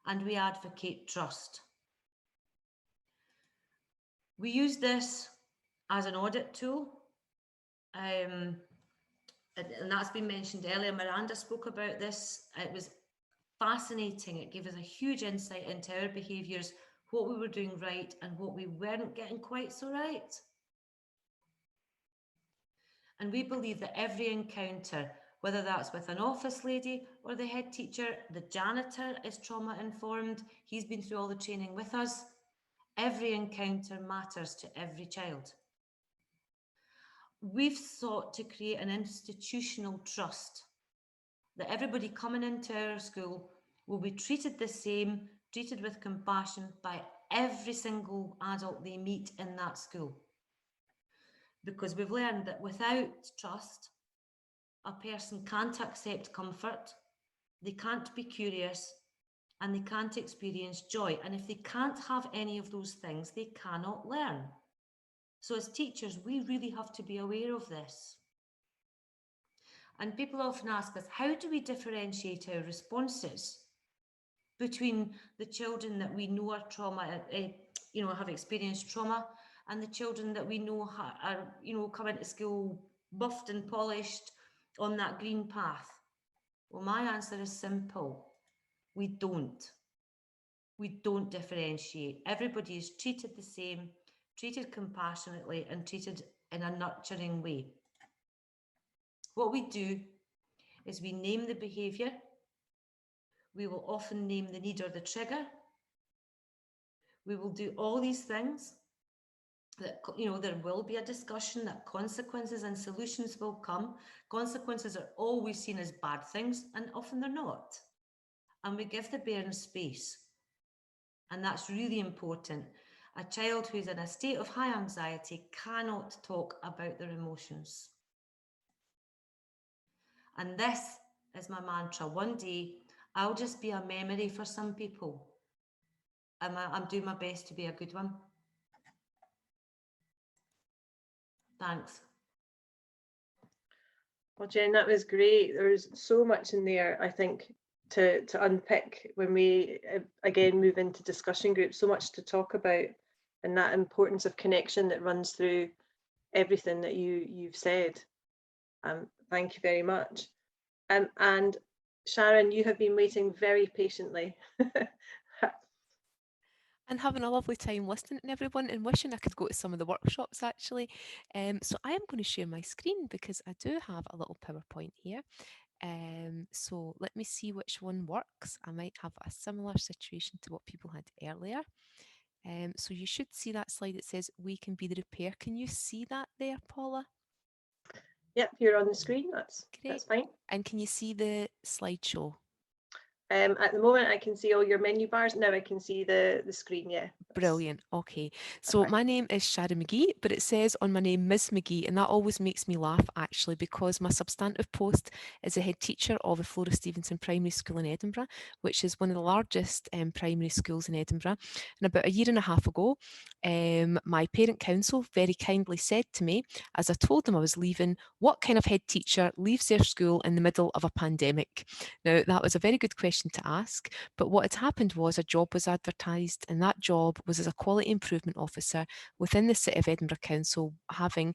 And we advocate trust. We use this as an audit tool. And that's been mentioned earlier. Miranda spoke about this. It was fascinating. It gave us a huge insight into our behaviours, what we were doing right and what we weren't getting quite so right. And we believe that every encounter, whether that's with an office lady or the head teacher, the janitor is trauma informed. He's been through all the training with us. Every encounter matters to every child. We've sought to create an institutional trust that everybody coming into our school will be treated the same, treated with compassion by every single adult they meet in that school. Because we've learned that without trust, a person can't accept comfort, they can't be curious, and they can't experience joy. And if they can't have any of those things, they cannot learn. So as teachers, we really have to be aware of this. And people often ask us, how do we differentiate our responses between the children that we know are have experienced trauma, and the children that we know are, come into school buffed and polished on that green path? Well, my answer is simple. We don't differentiate. Everybody is treated the same, treated compassionately and treated in a nurturing way. What we do is we name the behaviour. We will often name the need or the trigger. We will do all these things. that, you know, there will be a discussion, that consequences and solutions will come. Consequences are always seen as bad things, and often they're not. And we give the parents space. And that's really important. A child who's in a state of high anxiety cannot talk about their emotions. And this is my mantra. One day, I'll just be a memory for some people. I'm doing my best to be a good one. Thanks. Well, Jen, that was great. There's so much in there, I think, to unpick when we again move into discussion groups. So much to talk about, and that importance of connection that runs through everything that you've said. Thank you very much. And Sharon, you have been waiting very patiently. And having a lovely time listening to everyone and wishing I could go to some of the workshops actually. So I am going to share my screen because I do have a little PowerPoint here. So let me see which one works. I might have a similar situation to what people had earlier. So you should see that slide that says we can be the repair. Can you see that there, Paula? Yep, you're on the screen. That's fine. And can you see the slideshow? At the moment, I can see all your menu bars. Now I can see the screen, yeah. Brilliant. Okay. So my name is Sharon McGhee, but it says on my name Ms. McGhee, and that always makes me laugh actually because my substantive post is a head teacher of the Flora Stevenson Primary School in Edinburgh, which is one of the largest primary schools in Edinburgh. And about a year and a half ago, my parent council very kindly said to me, as I told them I was leaving, what kind of head teacher leaves their school in the middle of a pandemic? Now, that was a very good question to ask, but what had happened was a job was advertised, and that job was as a quality improvement officer within the City of Edinburgh Council, having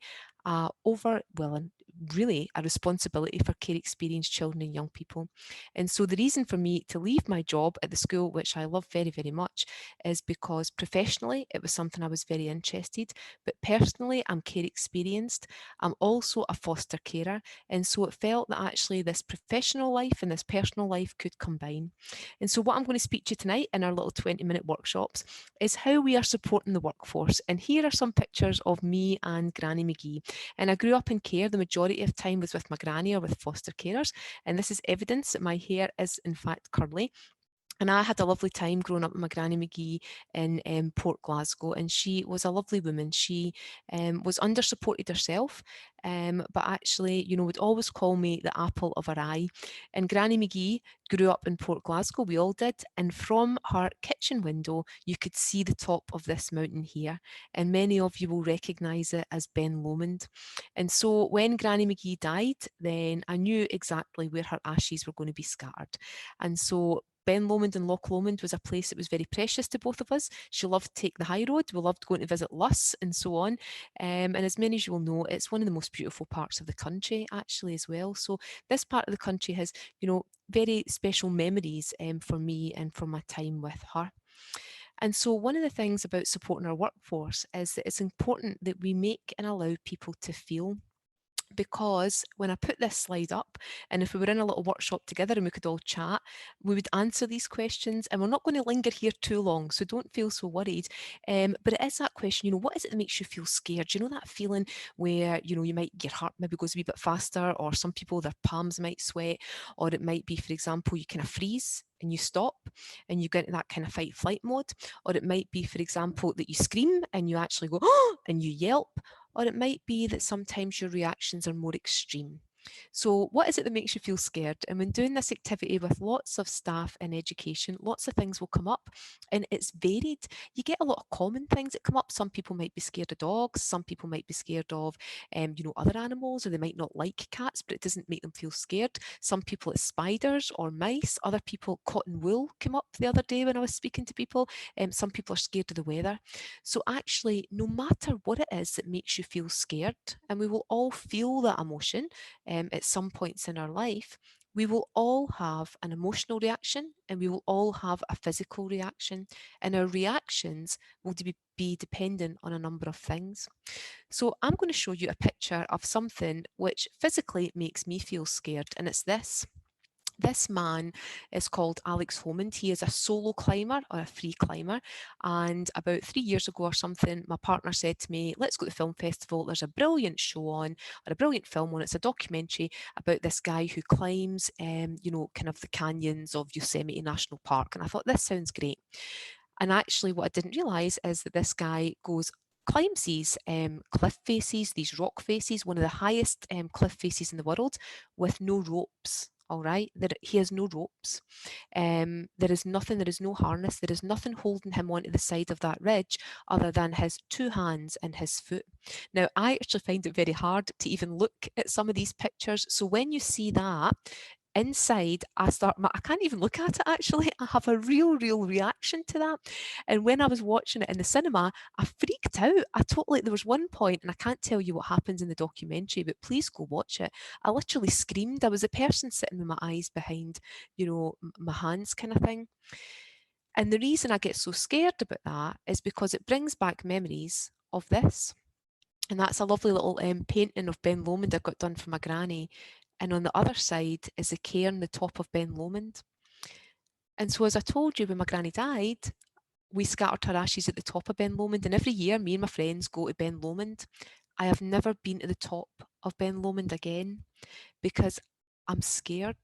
really a responsibility for care experienced children and young people. And so the reason for me to leave my job at the school, which I love very, very much, is because professionally it was something I was very interested, but personally I'm care experienced. I'm also a foster carer, and so it felt that actually this professional life and this personal life could combine. And so what I'm going to speak to you tonight in our little 20-minute workshops is how we are supporting the workforce. And here are some pictures of me and Granny McGhee. And I grew up in care. The majority of time was with my granny or with foster carers. And this is evidence that my hair is in fact curly. And I had a lovely time growing up with my Granny McGhee in Port Glasgow, and she was a lovely woman. She was under-supported herself, but actually, you know, would always call me the apple of her eye. And Granny McGhee grew up in Port Glasgow, we all did, and from her kitchen window, you could see the top of this mountain here, and many of you will recognise it as Ben Lomond. And so when Granny McGhee died, then I knew exactly where her ashes were going to be scattered. And so Ben Lomond and Loch Lomond was a place that was very precious to both of us. She loved to take the high road. We loved going to visit Luss and so on. And as many as you will know, it's one of the most beautiful parts of the country actually as well. So this part of the country has, you know, very special memories for me and for my time with her. And so one of the things about supporting our workforce is that it's important that we make and allow people to feel. Because when I put this slide up, and if we were in a little workshop together and we could all chat, we would answer these questions, and we're not going to linger here too long, so don't feel so worried. But it is that question, you know, what is it that makes you feel scared? You know, that feeling where, you know, your heart maybe goes a wee bit faster, or some people, their palms might sweat, or it might be, for example, you kind of freeze and you stop and you get into that kind of fight flight mode, or it might be, for example, that you scream and you actually go, oh, and you yelp. Or it might be that sometimes your reactions are more extreme. So what is it that makes you feel scared? And when doing this activity with lots of staff in education, lots of things will come up, and it's varied. You get a lot of common things that come up. Some people might be scared of dogs. Some people might be scared of, you know, other animals, or they might not like cats, but it doesn't make them feel scared. Some people it's spiders or mice. Other people, cotton wool came up the other day when I was speaking to people. Some people are scared of the weather. So actually, no matter what it is that makes you feel scared, and we will all feel that emotion at some points in our life, we will all have an emotional reaction and we will all have a physical reaction, and our reactions will be dependent on a number of things. So I'm going to show you a picture of something which physically makes me feel scared, and it's this. This man is called Alex Homond. He is a solo climber or a free climber. And about 3 years ago or something, my partner said to me, let's go to the film festival. There's a brilliant show on, or a brilliant film on. It's a documentary about this guy who climbs, you know, kind of the canyons of Yosemite National Park. And I thought, this sounds great. And actually what I didn't realise is that this guy climbs these cliff faces, these rock faces, one of the highest cliff faces in the world, with no ropes. All right, he has no ropes. There is nothing, there is no harness, there is nothing holding him onto the side of that ridge other than his 2 hands and his foot. Now, I actually find it very hard to even look at some of these pictures. So when you see that, inside, I can't even look at it actually. I have a real reaction to that. And when I was watching it in the cinema, I freaked out. There was one point, and I can't tell you what happens in the documentary, but please go watch it. I literally screamed. I was a person sitting with my eyes behind, you know, my hands kind of thing. And the reason I get so scared about that is because it brings back memories of this. And that's a lovely little painting of Ben Lomond I got done for my granny. And on the other side is the cairn, the top of Ben Lomond. And so, as I told you, when my granny died, we scattered her ashes at the top of Ben Lomond. And every year, me and my friends go to Ben Lomond. I have never been to the top of Ben Lomond again because I'm scared.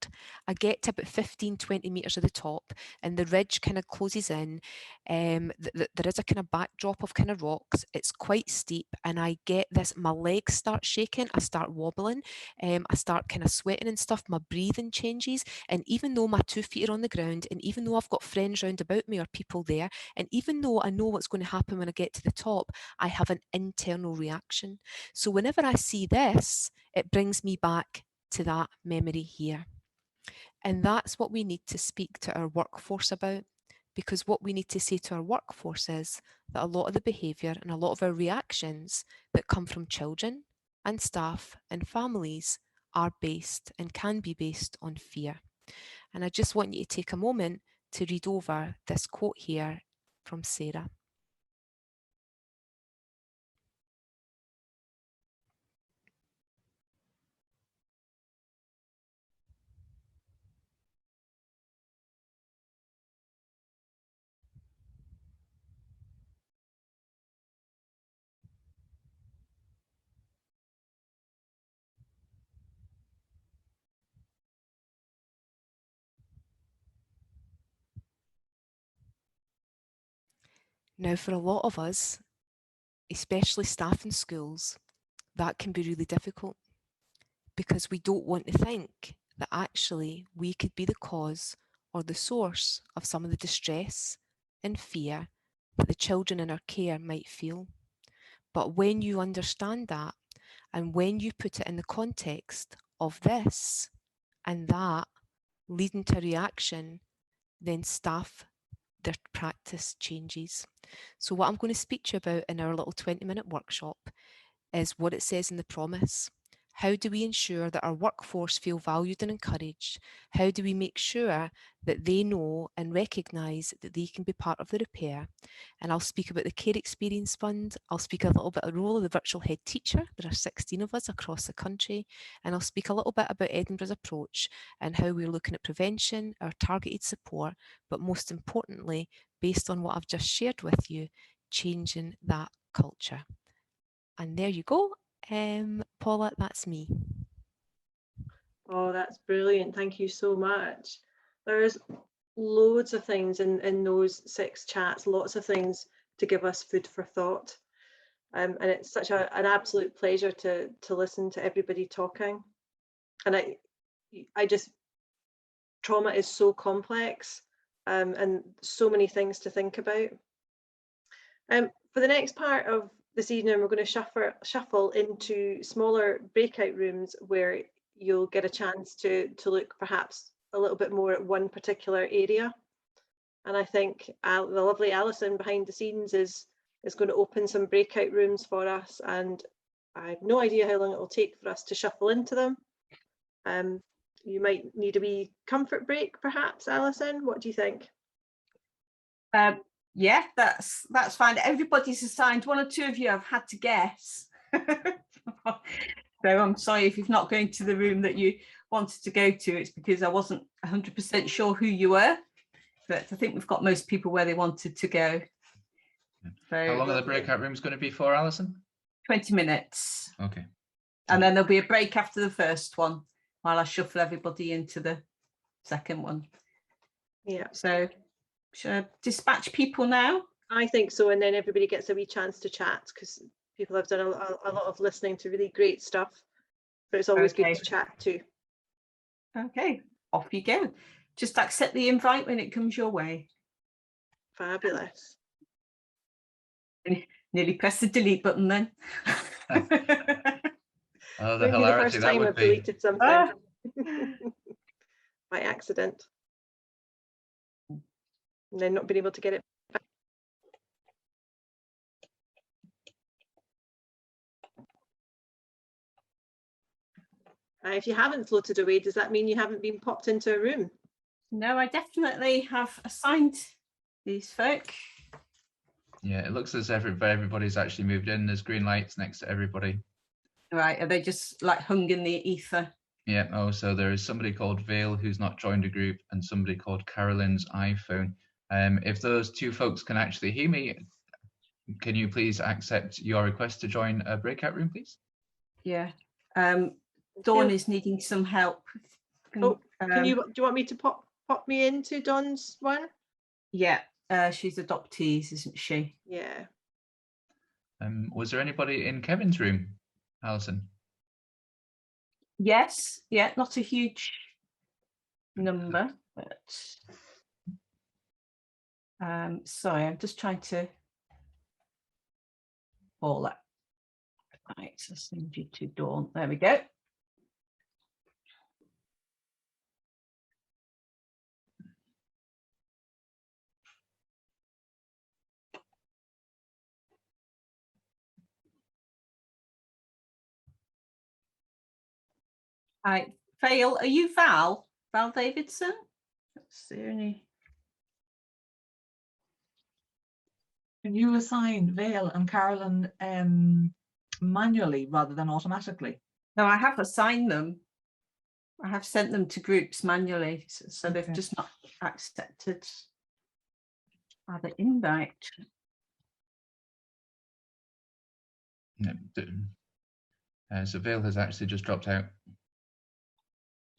I get to about 15, 20 metres of the top and the ridge kind of closes in. There is a kind of backdrop of kind of rocks. It's quite steep and I get this, my legs start shaking, I start wobbling, I start kind of sweating and stuff, my breathing changes. And even though my 2 feet are on the ground and even though I've got friends round about me or people there, and even though I know what's going to happen when I get to the top, I have an internal reaction. So whenever I see this, it brings me back to that memory here. And that's what we need to speak to our workforce about, because what we need to say to our workforce is that a lot of the behaviour and a lot of our reactions that come from children and staff and families are based and can be based on fear. And I just want you to take a moment to read over this quote here from Sarah. Now, for a lot of us, especially staff in schools, that can be really difficult because we don't want to think that actually we could be the cause or the source of some of the distress and fear that the children in our care might feel. But when you understand that, and when you put it in the context of this and that leading to reaction, then staff, their practice changes. So what I'm going to speak to you about in our little 20-minute workshop is what it says in the promise. How do we ensure that our workforce feel valued and encouraged? How do we make sure that they know and recognise that they can be part of the repair? And I'll speak about the Care Experience Fund. I'll speak a little bit of the role of the virtual head teacher. There are 16 of us across the country. And I'll speak a little bit about Edinburgh's approach and how we're looking at prevention, our targeted support, but most importantly, based on what I've just shared with you, changing that culture. And there you go. Paula, that's me. Oh, that's brilliant. Thank you so much. There's loads of things in those 6 chats, lots of things to give us food for thought. And it's such an absolute pleasure to listen to everybody talking. And I just, trauma is so complex and so many things to think about. For the next part of this evening, we're going to shuffle into smaller breakout rooms where you'll get a chance to look perhaps a little bit more at one particular area. And I think the lovely Alison behind the scenes is going to open some breakout rooms for us, and I have no idea how long it will take for us to shuffle into them. You might need a wee comfort break, perhaps, Alison. What do you think? Yeah, that's fine. Everybody's assigned. 1 or 2 of you have had to guess. So I'm sorry if you're not going to the room that you wanted to go to. It's because I wasn't 100% sure who you were, but I think we've got most people where they wanted to go. So how long are the breakout rooms going to be for, Alison? 20 minutes. Okay. And then there'll be a break after the first one while I shuffle everybody into the second one. Yeah. So should I dispatch people now? I think so, and then everybody gets a wee chance to chat, because people have done a lot of listening to really great stuff, but it's always good to chat too. Okay, off you go. Just accept the invite when it comes your way. Fabulous. Nearly press the delete button then. Oh, the hilarity that would I've be. deleted something by accident, and then not being able to get it back. If you haven't floated away, does that mean you haven't been popped into a room? No, I definitely have assigned these folk. Yeah, it looks as if everybody's actually moved in. There's green lights next to everybody. Right, are they just like hung in the ether? Yeah, oh, so there is somebody called Vale who's not joined a group, and somebody called Carolyn's iPhone. If those two folks can actually hear me, can you please accept your request to join a breakout room, please? Yeah. Dawn is needing some help. Do you want me to pop me into Dawn's one? Yeah, she's adoptees, isn't she? Yeah. Was there anybody in Kevin's room, Alison? Yes, yeah, not a huge number, but sorry, I'm just trying to pull that. Right, so send you to Dawn. There we go. Right, Fail, are you Val? Val Davidson? That's the only. Can you assign Vale and Carolyn manually rather than automatically? No, I have assigned them. I have sent them to groups manually, so Okay. they've just not accepted the invite. Yeah, so Vale has actually just dropped out.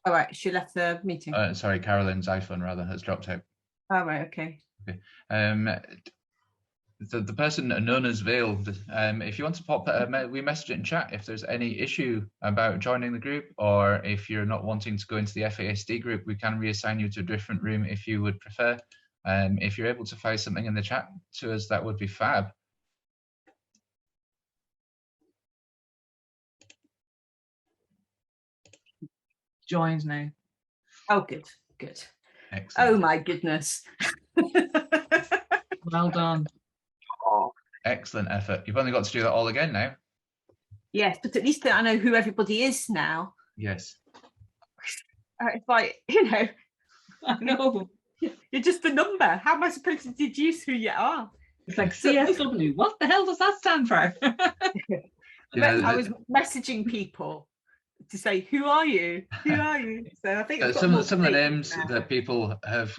All right, she left the meeting. Sorry, Carolyn's iPhone rather has dropped out. All right, okay. Okay. The person known as Vale, if you want to pop, we message it in chat if there's any issue about joining the group, or if you're not wanting to go into the FASD group, we can reassign you to a different room if you would prefer. If you're able to find something in the chat to us, that would be fab. Joins now. Oh, good, good. Excellent. Oh my goodness. Well done. Excellent effort. You've only got to do that all again now. Yes, but at least I know who everybody is now. Yes. It's like, you know, I know. you're just a number. How am I supposed to deduce who you are? It's like CSW. What the hell does that stand for? I was messaging people to say, who are you? Who are you? So I think some of the names that people have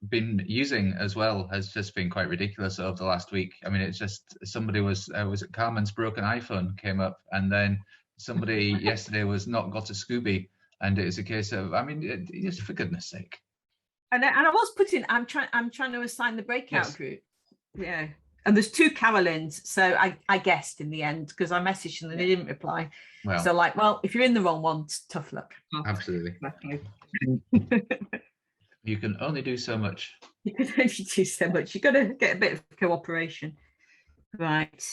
been using as well has just been quite ridiculous over the last week. I mean, it's just somebody was it Carmen's broken iPhone came up, and then somebody yesterday was not got a Scooby, and it's a case of, I mean, just for goodness sake. And I was putting, I'm trying to assign the breakout group. Yeah. And there's two Carolyns, so I guessed in the end, because I messaged them and they didn't reply. Well, so like, well, if you're in the wrong one, tough luck. Absolutely. You can only do so much. You can only do so much. You've got to get a bit of cooperation. Right.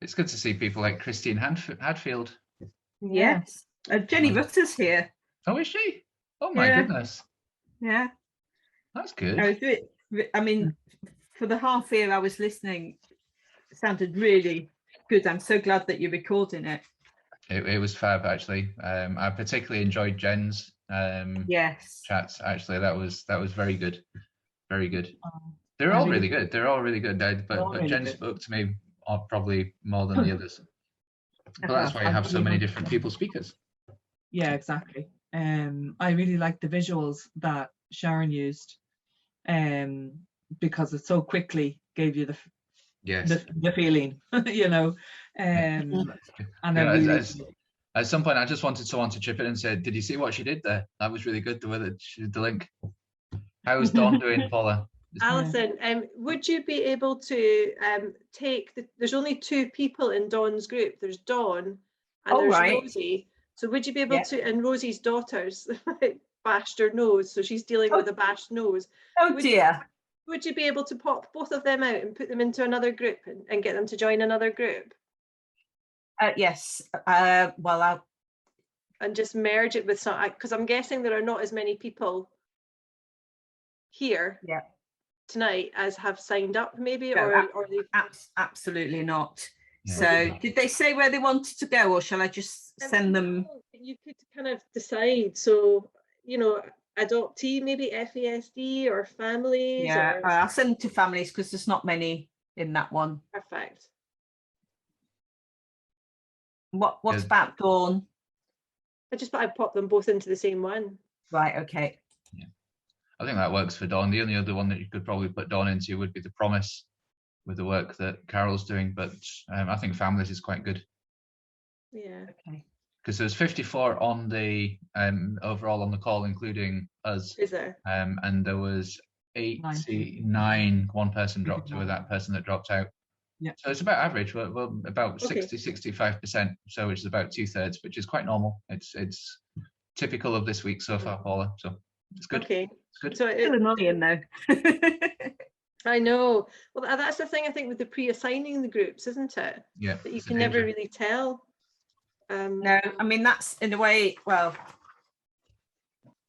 It's good to see people like Christine Hadfield. Yes. Jenny Rutter's here. Oh, is she? Oh my goodness. Yeah. That's good. I mean, for the half year I was listening, it sounded really good. I'm so glad that you're recording it. It was fab, actually. I particularly enjoyed Jen's chats. Actually, that was very good, very good. They're all really good. They're all really good, but really Jen good. spoke to me probably more than the others. But that's why you have so many different people speakers. Yeah, exactly. I really like the visuals that Sharon used, because it so quickly gave you the feeling, you know. And at some point, I just wanted someone to chip in and say, "Did you see what she did there? That was really good. The way that she did the link." How is Dawn doing, Paula? Alison, would you be able to take there's only 2 people in Dawn's group. There's Dawn and there's Rosie. So would you be able to, and Rosie's daughter's bashed her nose, so she's dealing with a bashed nose. Oh dear. Would you be able to pop both of them out and put them into another group and get them to join another group? Yes. Well, I'll. And just merge it with some, because I'm guessing there are not as many people here tonight as have signed up, maybe, or absolutely not. Yeah. So did they say where they wanted to go, or shall I just send them? You could kind of decide. So, you know, adoptee, maybe FASD or families. Yeah, I'll send them to families because there's not many in that one. Perfect. What's about Dawn? I'd pop them both into the same one. Right, okay. Yeah. I think that works for Dawn. The only other one that you could probably put Dawn into would be the Promise, with the work that Carol's doing, but I think families is quite good. Yeah. Okay. Because there's 54 on the overall on the call, including us. Is there? And there was 89. One person dropped with that person that dropped out. Yeah. So it's about average. We're about 65%. So which is about 2/3, which is quite normal. It's typical of this week so far, Paula. So it's good. Okay. It's good. So it's annoying though. I know. Well, that's the thing I think with the pre-assigning the groups, isn't it? Yeah. That you can never really tell. No, I mean that's in a way. Well,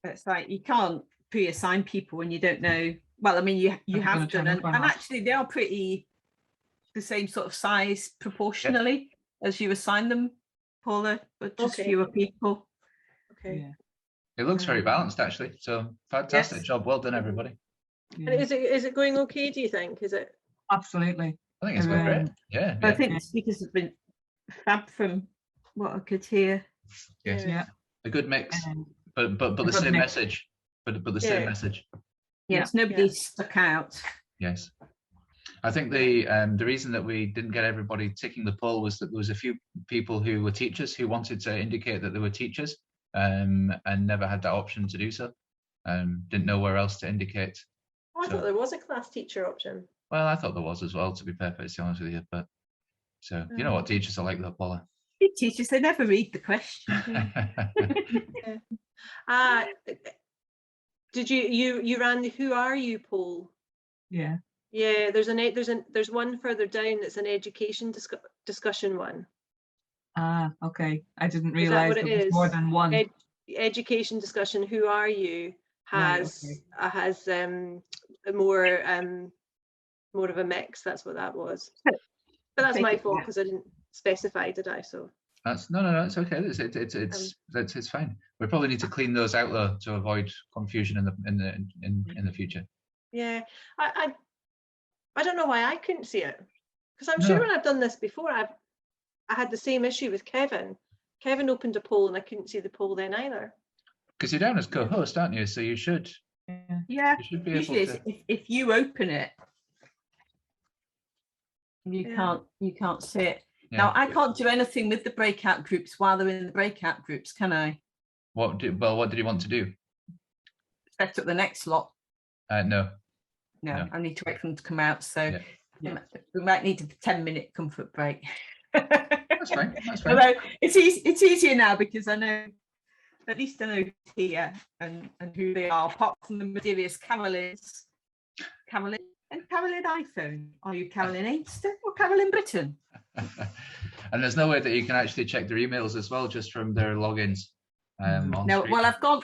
it's like you can't pre-assign people when you don't know. Well, I mean you have done, and actually they are pretty the same sort of size proportionally as you assign them, Paula, but just fewer people. Okay. Yeah. It looks very balanced actually. So fantastic job. Well done, everybody. Yeah. And is it going okay, do you think? Is it? Absolutely. I think it's going great. Yeah. I think the speakers have been fab from what I could hear. Yes. Yeah. A good mix, but the same message. But the same message. Yes, nobody stuck out. Yes. I think the reason that we didn't get everybody ticking the poll was that there was a few people who were teachers who wanted to indicate that they were teachers and never had that option to do so. Didn't know where else to indicate. Oh, I thought there was a class teacher option. Well, I thought there was as well, to be perfectly honest with you. But so you know what teachers are like, though, Paula. Teachers, they never read the question. Did you ran the Who Are You poll? Yeah. Yeah, there's one further down that's an education discussion one. Ah, okay. I didn't realize there was more than one. Education discussion. Who Are You has more of a mix. That's what that was. But that's my fault because I didn't specify, did I? So that's no, it's okay. It's fine. We probably need to clean those out though to avoid confusion in the future. Yeah, I don't know why I couldn't see it, because I'm sure when I've done this before, I had the same issue with Kevin. Kevin opened a poll and I couldn't see the poll then either. Because you're down as co-host, aren't you? So you should. Yeah. You should be usually able to... if you open it, you can't see it. Yeah. Now I can't do anything with the breakout groups while they're in the breakout groups, can I? What did you want to do? Set up the next lot. No. I need to wait for them to come out. So we might need a 10-minute comfort break. That's fine. Although it's easier now because I know, at least I know who's here and who they are, apart from the mysterious Carolyn iPhone. Are you Carolyn Ainster or Carolyn Britton? And there's no way that you can actually check their emails as well, just from their logins. No, well, I've gone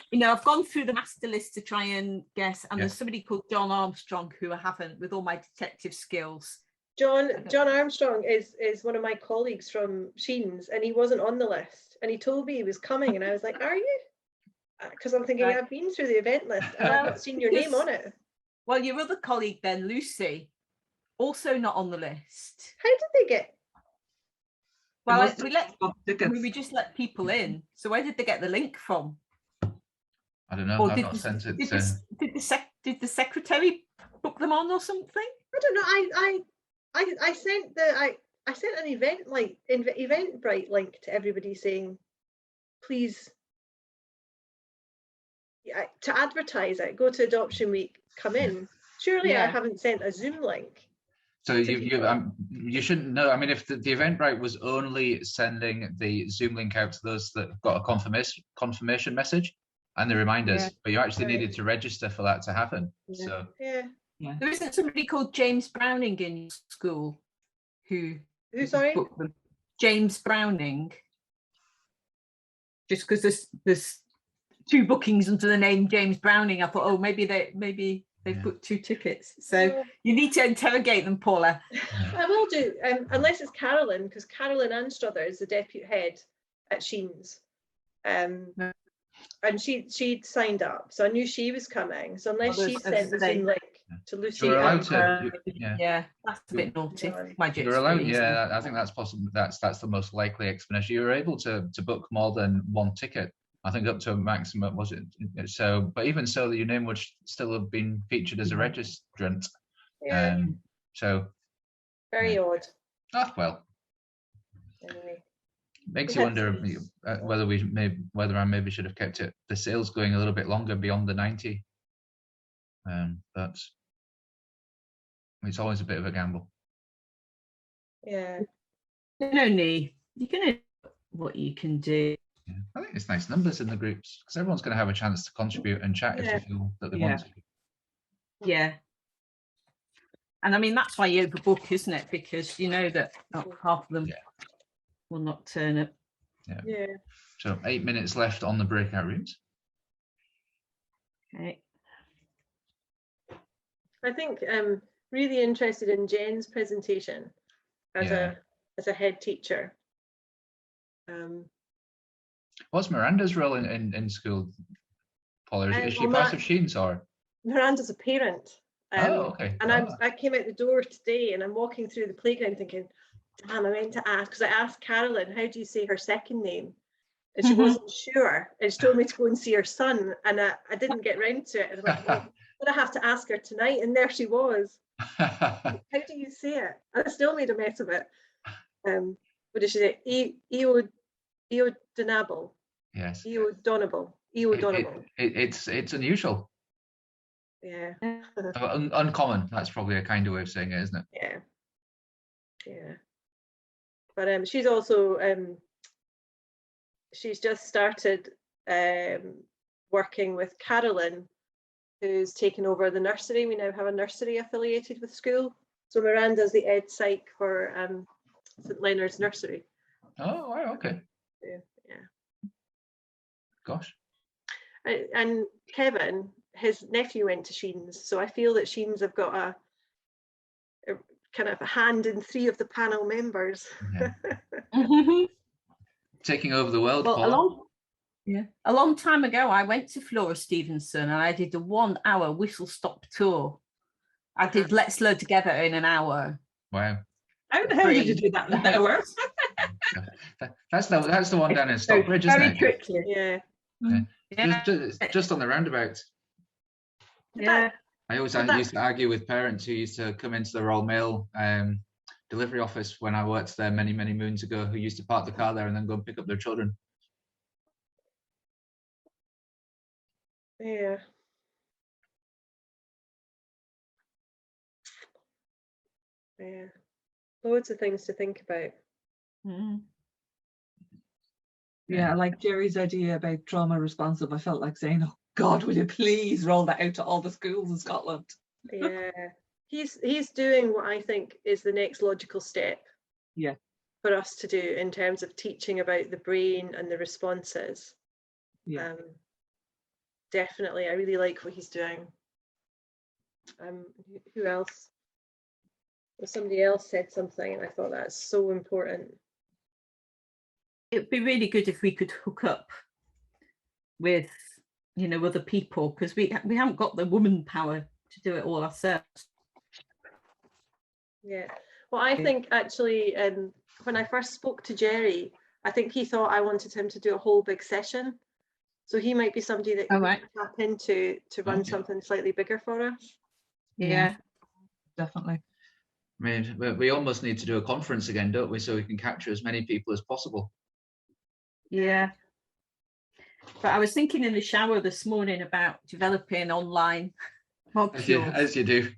through the master list to try and guess, and there's somebody called John Armstrong who I haven't, with all my detective skills. John Armstrong is one of my colleagues from Sheen's, and he wasn't on the list, and he told me he was coming, and I was like, are you? Because I'm thinking I've been through the event list and I've not seen your name on it. Well, your other colleague then, Lucy, also not on the list. How did they get? Well, we just let people in. So where did they get the link from? I don't know. Or I've not sent it. Did the secretary book them on or something? I don't know. I sent I sent an Eventbrite link to everybody saying, please, to advertise it, go to Adoption Week, come in. Surely I haven't sent a Zoom link. So you shouldn't know. I mean, if the Eventbrite was only sending the Zoom link out to those that got a confirmation message and the reminders, but you actually needed to register for that to happen. Yeah. So There isn't somebody called James Browning in school who sorry? booked them. James Browning. Just because there's 2 bookings under the name James Browning, I thought, oh, maybe they've booked 2 tickets. So you need to interrogate them, Paula. I will do, unless it's Carolyn, because Carolyn Anstruther is the deputy head at Sheen's. And she'd signed up, so I knew she was coming. So unless she sent the Zoom link to Lucy, you're allowed to. Yeah, that's a bit naughty. You're allowed. Yeah, I think that's possible. That's the most likely explanation. You're able to book more than 1 ticket. I think up to a maximum, was it? So, but even so, your name would still have been featured as a registrant. Yeah. So. Very odd. Ah, well. Anyway. Makes you wonder whether I maybe should have kept the sales going a little bit longer beyond the 90. But it's always a bit of a gamble. Yeah. No need. You can know what you can do. Yeah. I think it's nice numbers in the groups because everyone's going to have a chance to contribute and chat if they feel that they want to. Yeah. And I mean, that's why you overbook, isn't it? Because you know that half of them will not turn up. Yeah. So 8 minutes left on the breakout rooms. Okay. I think I'm really interested in Jen's presentation as a head teacher. What's Miranda's role in school, Paula? Is she part of Sheen's or? Miranda's a parent. Okay. And I came out the door today and I'm walking through the playground thinking, damn, I meant to ask, because I asked Carolyn, how do you say her second name? And she wasn't sure. And she told me to go and see her son. And I didn't get round to it. And I went, well, I'm going to have to ask her tonight. And there she was. How do you say it? And I still made a mess of it. What did she say? Eodonable. Yes. Eodonable. It's unusual. Yeah. Uncommon. That's probably a kinder way of saying it, isn't it? Yeah. Yeah. But she's also she's just started working with Carolyn, who's taken over the nursery. We now have a nursery affiliated with school. So Miranda's the ed psych for St Leonard's Nursery. Oh, wow, okay. Yeah. Gosh. And Kevin, his nephew went to Sheen's, so I feel that Sheen's have got a kind of a hand in 3 of the panel members. Yeah. Taking over the world. Well, a long time ago, I went to Flora Stevenson and I did a 1-hour whistle-stop tour. I did Let's Learn Together in an hour. Wow. How the hell did you do that in an hour? That's the one down in Stockbridge, isn't it? Very quickly. Yeah. Just on the roundabout. Yeah. I used to argue with parents who used to come into the Royal Mail delivery office when I worked there many moons ago, who used to park the car there and then go and pick up their children. Yeah. Yeah. Loads of things to think about. Yeah, like Jerry's idea about trauma responsive. I felt like saying, oh God, will you please roll that out to all the schools in Scotland? Yeah. He's doing what I think is the next logical step. Yeah. For us to do in terms of teaching about the brain and the responses. Yeah. Definitely, I really like what he's doing. Who else? Well, somebody else said something, and I thought that's so important. It'd be really good if we could hook up with, other people, because we haven't got the woman power to do it all ourselves. Yeah, well, I think actually when I first spoke to Jerry, I think he thought I wanted him to do a whole big session. So he might be somebody that we can tap into to run something slightly bigger for us. Yeah, definitely. I mean, we almost need to do a conference again, don't we? So we can capture as many people as possible. Yeah. But I was thinking in the shower this morning about developing online modules. As you do.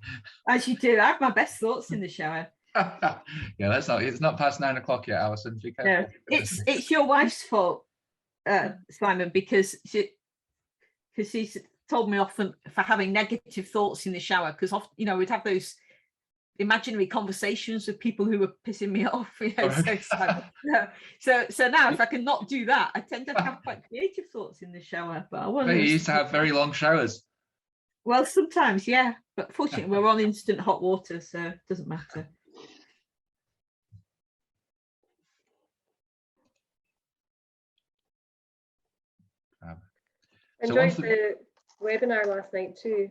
As you do. I have my best thoughts in the shower. Yeah, it's not past 9 o'clock yet, Alison. No, it's your wife's fault, Simon, because she's told me often for having negative thoughts in the shower, because often, you know, we'd have those imaginary conversations with people who were pissing me off. You know, so now if I can not do that, I tend to have quite creative thoughts in the shower. But you used to have very long showers. Well, sometimes, yeah, but fortunately we're on instant hot water, so it doesn't matter. Enjoyed the webinar last night too.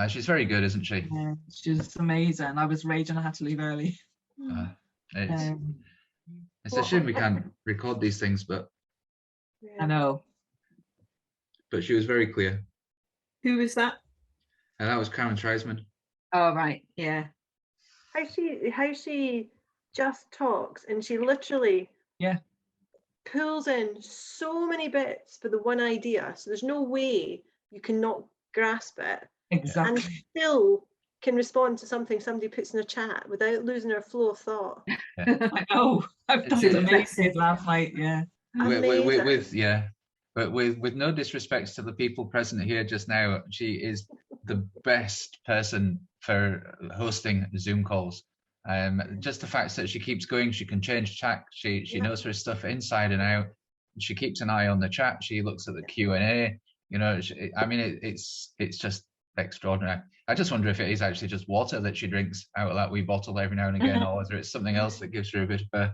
She's very good, isn't she? Yeah, she's amazing. I was raging I had to leave early. It's a shame we can't record these things, but I know. But she was very clear. Who was that? And that was Karen Treisman. Oh, right, yeah. How she just talks, and she literally pulls in so many bits for the one idea. So there's no way you cannot grasp it. Exactly. And still can respond to something somebody puts in a chat without losing her flow of thought. Yeah. I know. I've done it amazing last night. Yeah. But with no disrespect to the people present here just now, she is the best person for hosting Zoom calls. Just the fact that she keeps going, she can change chat. She knows her stuff inside and out. She keeps an eye on the chat. She looks at the Q&A. You know, it's just extraordinary. I just wonder if it is actually just water that she drinks out of that wee bottle every now and again, or whether it's something else that gives her a bit of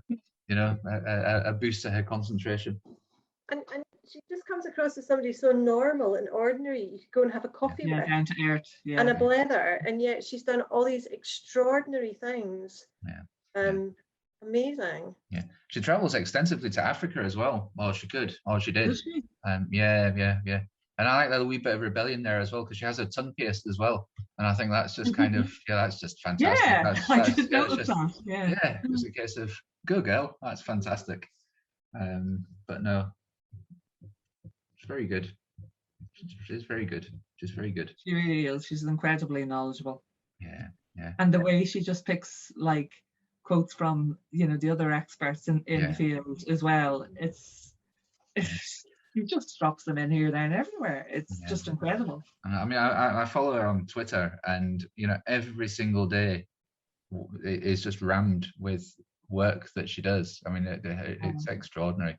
a boost to her concentration. And she just comes across as somebody so normal and ordinary. You could go and have a coffee with, down to earth, and a blether, and yet she's done all these extraordinary things. Amazing. Yeah, she travels extensively to Africa as well. Well, she could, or she did. Does she? Yeah. And I like that wee bit of rebellion there as well, because she has her tongue pierced as well. And I think that's just kind of, that's just fantastic. Yeah, I didn't notice that. Yeah, it was a case of, go girl, that's fantastic. But no, it's very good. She's very good. She's very good. She really is. She's incredibly knowledgeable. Yeah. And the way she just picks like quotes from, the other experts in the field as well. She just drops them in here, there, and everywhere. It's just incredible. I mean, I follow her on Twitter, and every single day is just rammed with work that she does. I mean, it's extraordinary.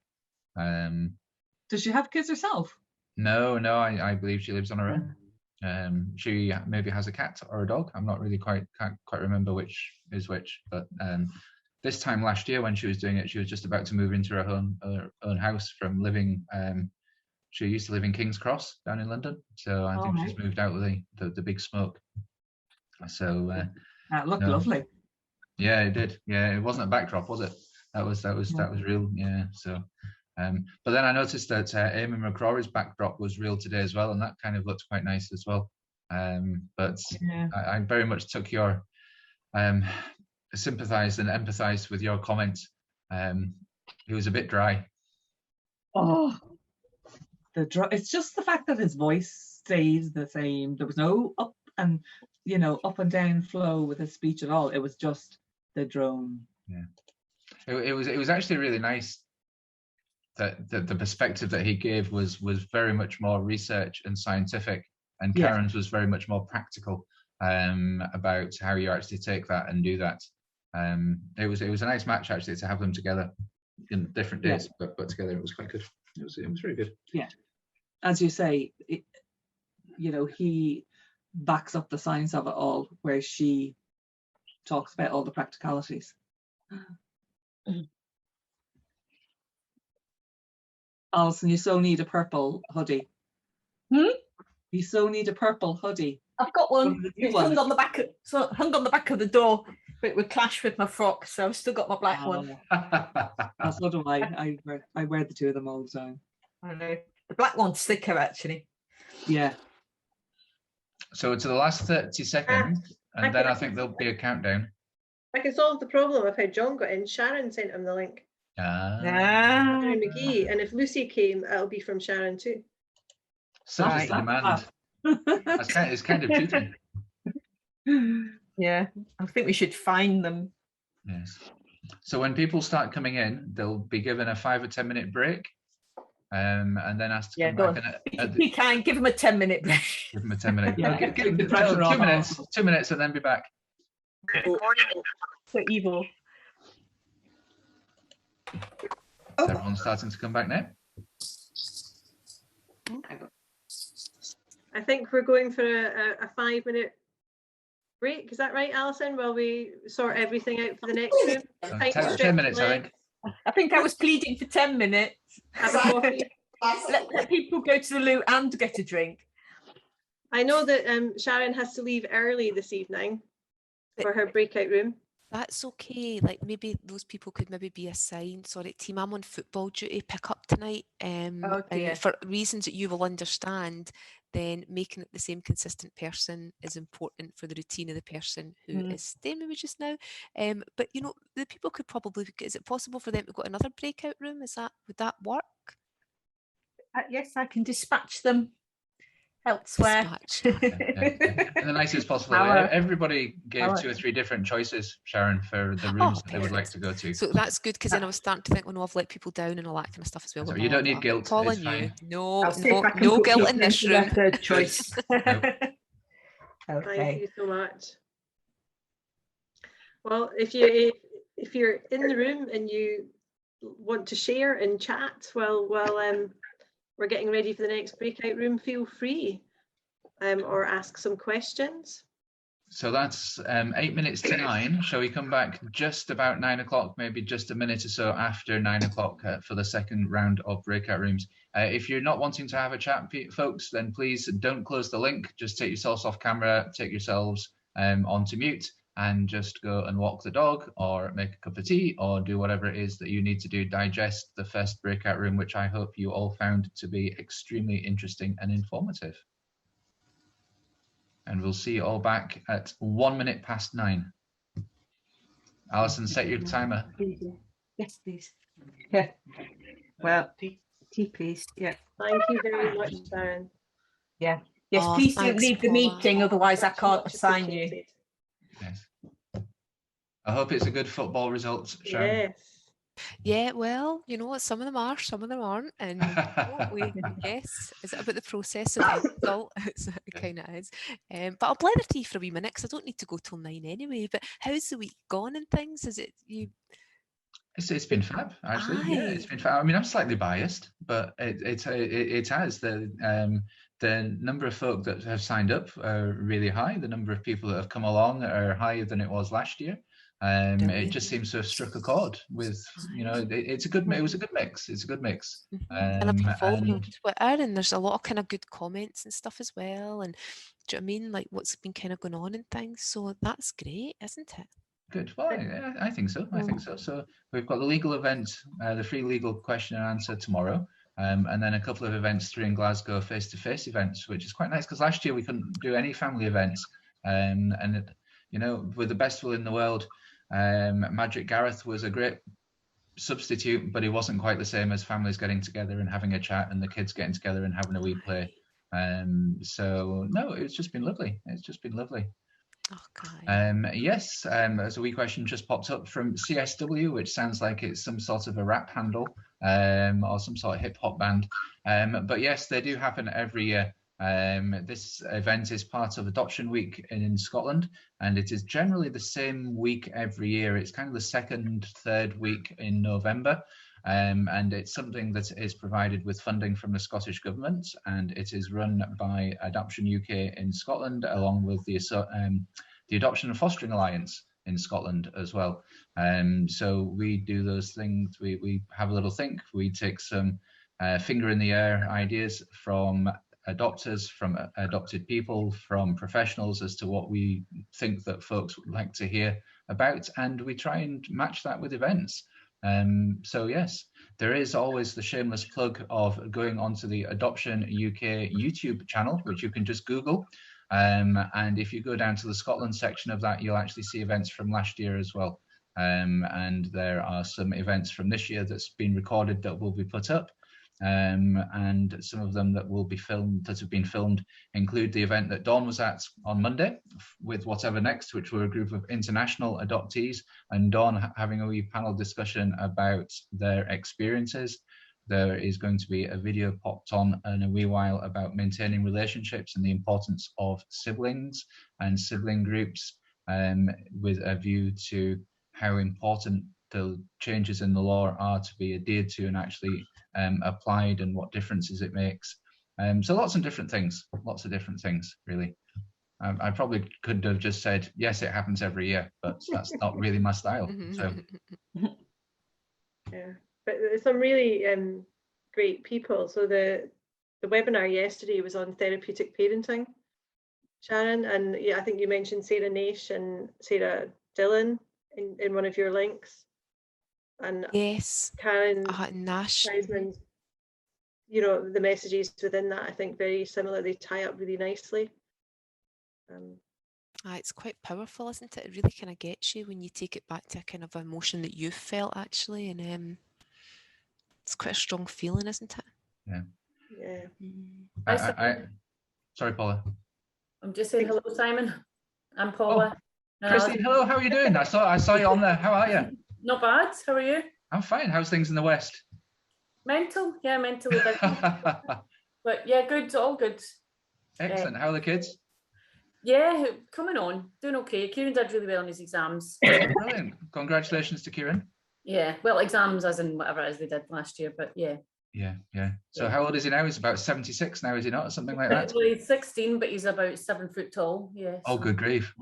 Does she have kids herself? No, I believe she lives on her own. She maybe has a cat or a dog. I'm not really can't quite remember which is which. But this time last year when she was doing it, she was just about to move into her own house from living. She used to live in King's Cross down in London, so I think she's moved out with the big smoke. So that looked lovely. Yeah, it did. Yeah, it wasn't a backdrop, was it? That was real. Yeah. So. But then I noticed that Amy McCrory's backdrop was real today as well, and that kind of looked quite nice as well. But I very much took your sympathised and empathised with your comment. He was a bit dry. Oh, it's just the fact that his voice stays the same. There was no up and down flow with his speech at all. It was just the drone. Yeah, it was actually really nice. That the perspective that he gave was very much more research and scientific, and Karen's was very much more practical about how you actually take that and do that. It was a nice match actually to have them together in different days, but together it was quite good. It was very good. Yeah, as you say, he backs up the science of it all, where she talks about all the practicalities. Alison, you so need a purple hoodie. You so need a purple hoodie. I've got one. the new It's one. hung on the back of the door, but it would clash with my frock, so I've still got my black one. So do I. I wear the two of them all the time. I know. The black one's thicker, actually. Yeah. So to the last 30 seconds, and then I think there'll be a countdown. I can solve the problem of how John got in. Sharon sent him the link. Sharon McGhee, and if Lucy came, it'll be from Sharon too. Such is the demand. It's kind of cheating. Yeah, I think we should find them. Yes. So when people start coming in, they'll be given a 5 or 10 minute break, and then asked to come back. We can give them a 10-minute break. Give them a 10-minute. Give them 2 minutes, and then be back. So evil. Is everyone starting to come back now? I think we're going for a 5-minute break. Is that right, Alison? While we sort everything out for the next room. 10 minutes, I think. I think I was pleading for 10 minutes. Have a coffee. Let people go to the loo and get a drink. I know that Sharon has to leave early this evening for her breakout room. That's okay. Like maybe those people could maybe be assigned. Sorry, team, I'm on football duty. Pick up tonight. And for reasons that you will understand, then making it the same consistent person is important for the routine of the person who is staying with me just now. But you know, the people could probably. Is it possible for them to go to another breakout room? Would that work? Yes, I can dispatch them elsewhere. In the nicest possible way. Everybody gave 2 or 3 different choices, Sharon, for the rooms that they would like to go to. So that's good, because then I was starting to think, oh no, I've let people down and all that kind of stuff as well. So you don't need guilt. Calling you. No guilt in this room. Third choice. Okay. Thank you so much. Well, if you're in the room and you want to share and chat while we're getting ready for the next breakout room, feel free, or ask some questions. So that's 8 minutes to 9. Shall we come back just about 9 o'clock, maybe just a minute or so after 9 o'clock for the second round of breakout rooms? If you're not wanting to have a chat, folks, then please don't close the link. Just take yourselves off camera, take yourselves onto mute, and just go and walk the dog or make a cup of tea or do whatever it is that you need to do. Digest the first breakout room, which I hope you all found to be extremely interesting and informative. And we'll see you all back at 1 minute past 9. Alison, set your timer. Yes, please. Yeah. Well, tea, please. Yeah. Thank you very much, Sharon. Yeah. Yes, please don't leave the meeting, otherwise I can't assign you. Yes. I hope it's a good football result, Sharon. Yes. Yeah, well, you know what, some of them are, some of them aren't, and yes, is it about the process of the result? It kind of is. But I'll blether tea for a wee minute because I don't need to go till 9 anyway. But how's the week gone and things? Is it you? It's been fab, actually. Yeah, it's been fab. I mean, I'm slightly biased, but it has. The number of folk that have signed up are really high. The number of people that have come along are higher than it was last year. It just seems to have struck a chord with, you know, it was a good mix. It's a good mix. And I've been following Twitter, and there's a lot of kind of good comments and stuff as well. And do you know what I mean? Like what's been kind of going on and things. So that's great, isn't it? Good. Well, I think so. I think so. So we've got the legal event, the free legal question and answer tomorrow. And then a couple of events through in Glasgow, face-to-face events, which is quite nice because last year we couldn't do any family events. And you know, with the best will in the world, Magic Gareth was a great substitute, but he wasn't quite the same as families getting together and having a chat and the kids getting together and having a wee play. So no, it's just been lovely. It's just been lovely. Okay. Yes, there's a wee question just popped up from CSW, which sounds like it's some sort of a rap handle or some sort of hip hop band. But yes, they do happen every year. This event is part of Adoption Week in Scotland, and it is generally the same week every year. It's kind of the second, third week in November. And it's something that is provided with funding from the Scottish Government, and it is run by Adoption UK in Scotland, along with the Adoption and Fostering Alliance in Scotland as well. So we do those things. We have a little think. We take some finger in the air ideas from adopters, from adopted people, from professionals as to what we think that folks would like to hear about, and we try and match that with events. So yes, there is always the shameless plug of going onto the Adoption UK YouTube channel, which you can just Google. And if you go down to the Scotland section of that, you'll actually see events from last year as well. And there are some events from this year that's been recorded that will be put up. And some of them that will be filmed, that have been filmed, include the event that Dawn was at on Monday with Whatever Next, which were a group of international adoptees, and Dawn having a wee panel discussion about their experiences. There is going to be a video popped on in a wee while about maintaining relationships and the importance of siblings and sibling groups, with a view to how important the changes in the law are to be adhered to and actually applied, and what differences it makes. So lots of different things, really. I probably could have just said, yes, it happens every year, but that's not really my style. So. Yeah, but there's some really great people. So the webinar yesterday was on therapeutic parenting, Sharon, and yeah, I think you mentioned Sarah Nash and Sarah Dillon in one of your links. And yes, Karen Nash. You know, the messages within that, I think, very similar. They tie up really nicely. It's quite powerful, isn't it? It really kind of gets you when you take it back to a kind of emotion that you've felt, actually, and it's quite a strong feeling, isn't it? Yeah. Yeah. Sorry, Paula. I'm just saying hello, Simon. I'm Paula. Oh, Christine, hello. How are you doing? I saw you on there. How are you? Not bad. How are you? I'm fine. How's things in the West? Mental, yeah, mentally busy. But yeah, good, all good. Excellent. How are the kids? Yeah, coming on, doing okay. Kieran did really well on his exams. Brilliant. Congratulations to Kieran. Yeah, well, exams as in whatever it is they did last year, but yeah. Yeah. So how old is he now? He's about 76 now, is he not? Or something like that? Well, he's 16, but he's about 7 foot tall. Yeah. Oh, good grief.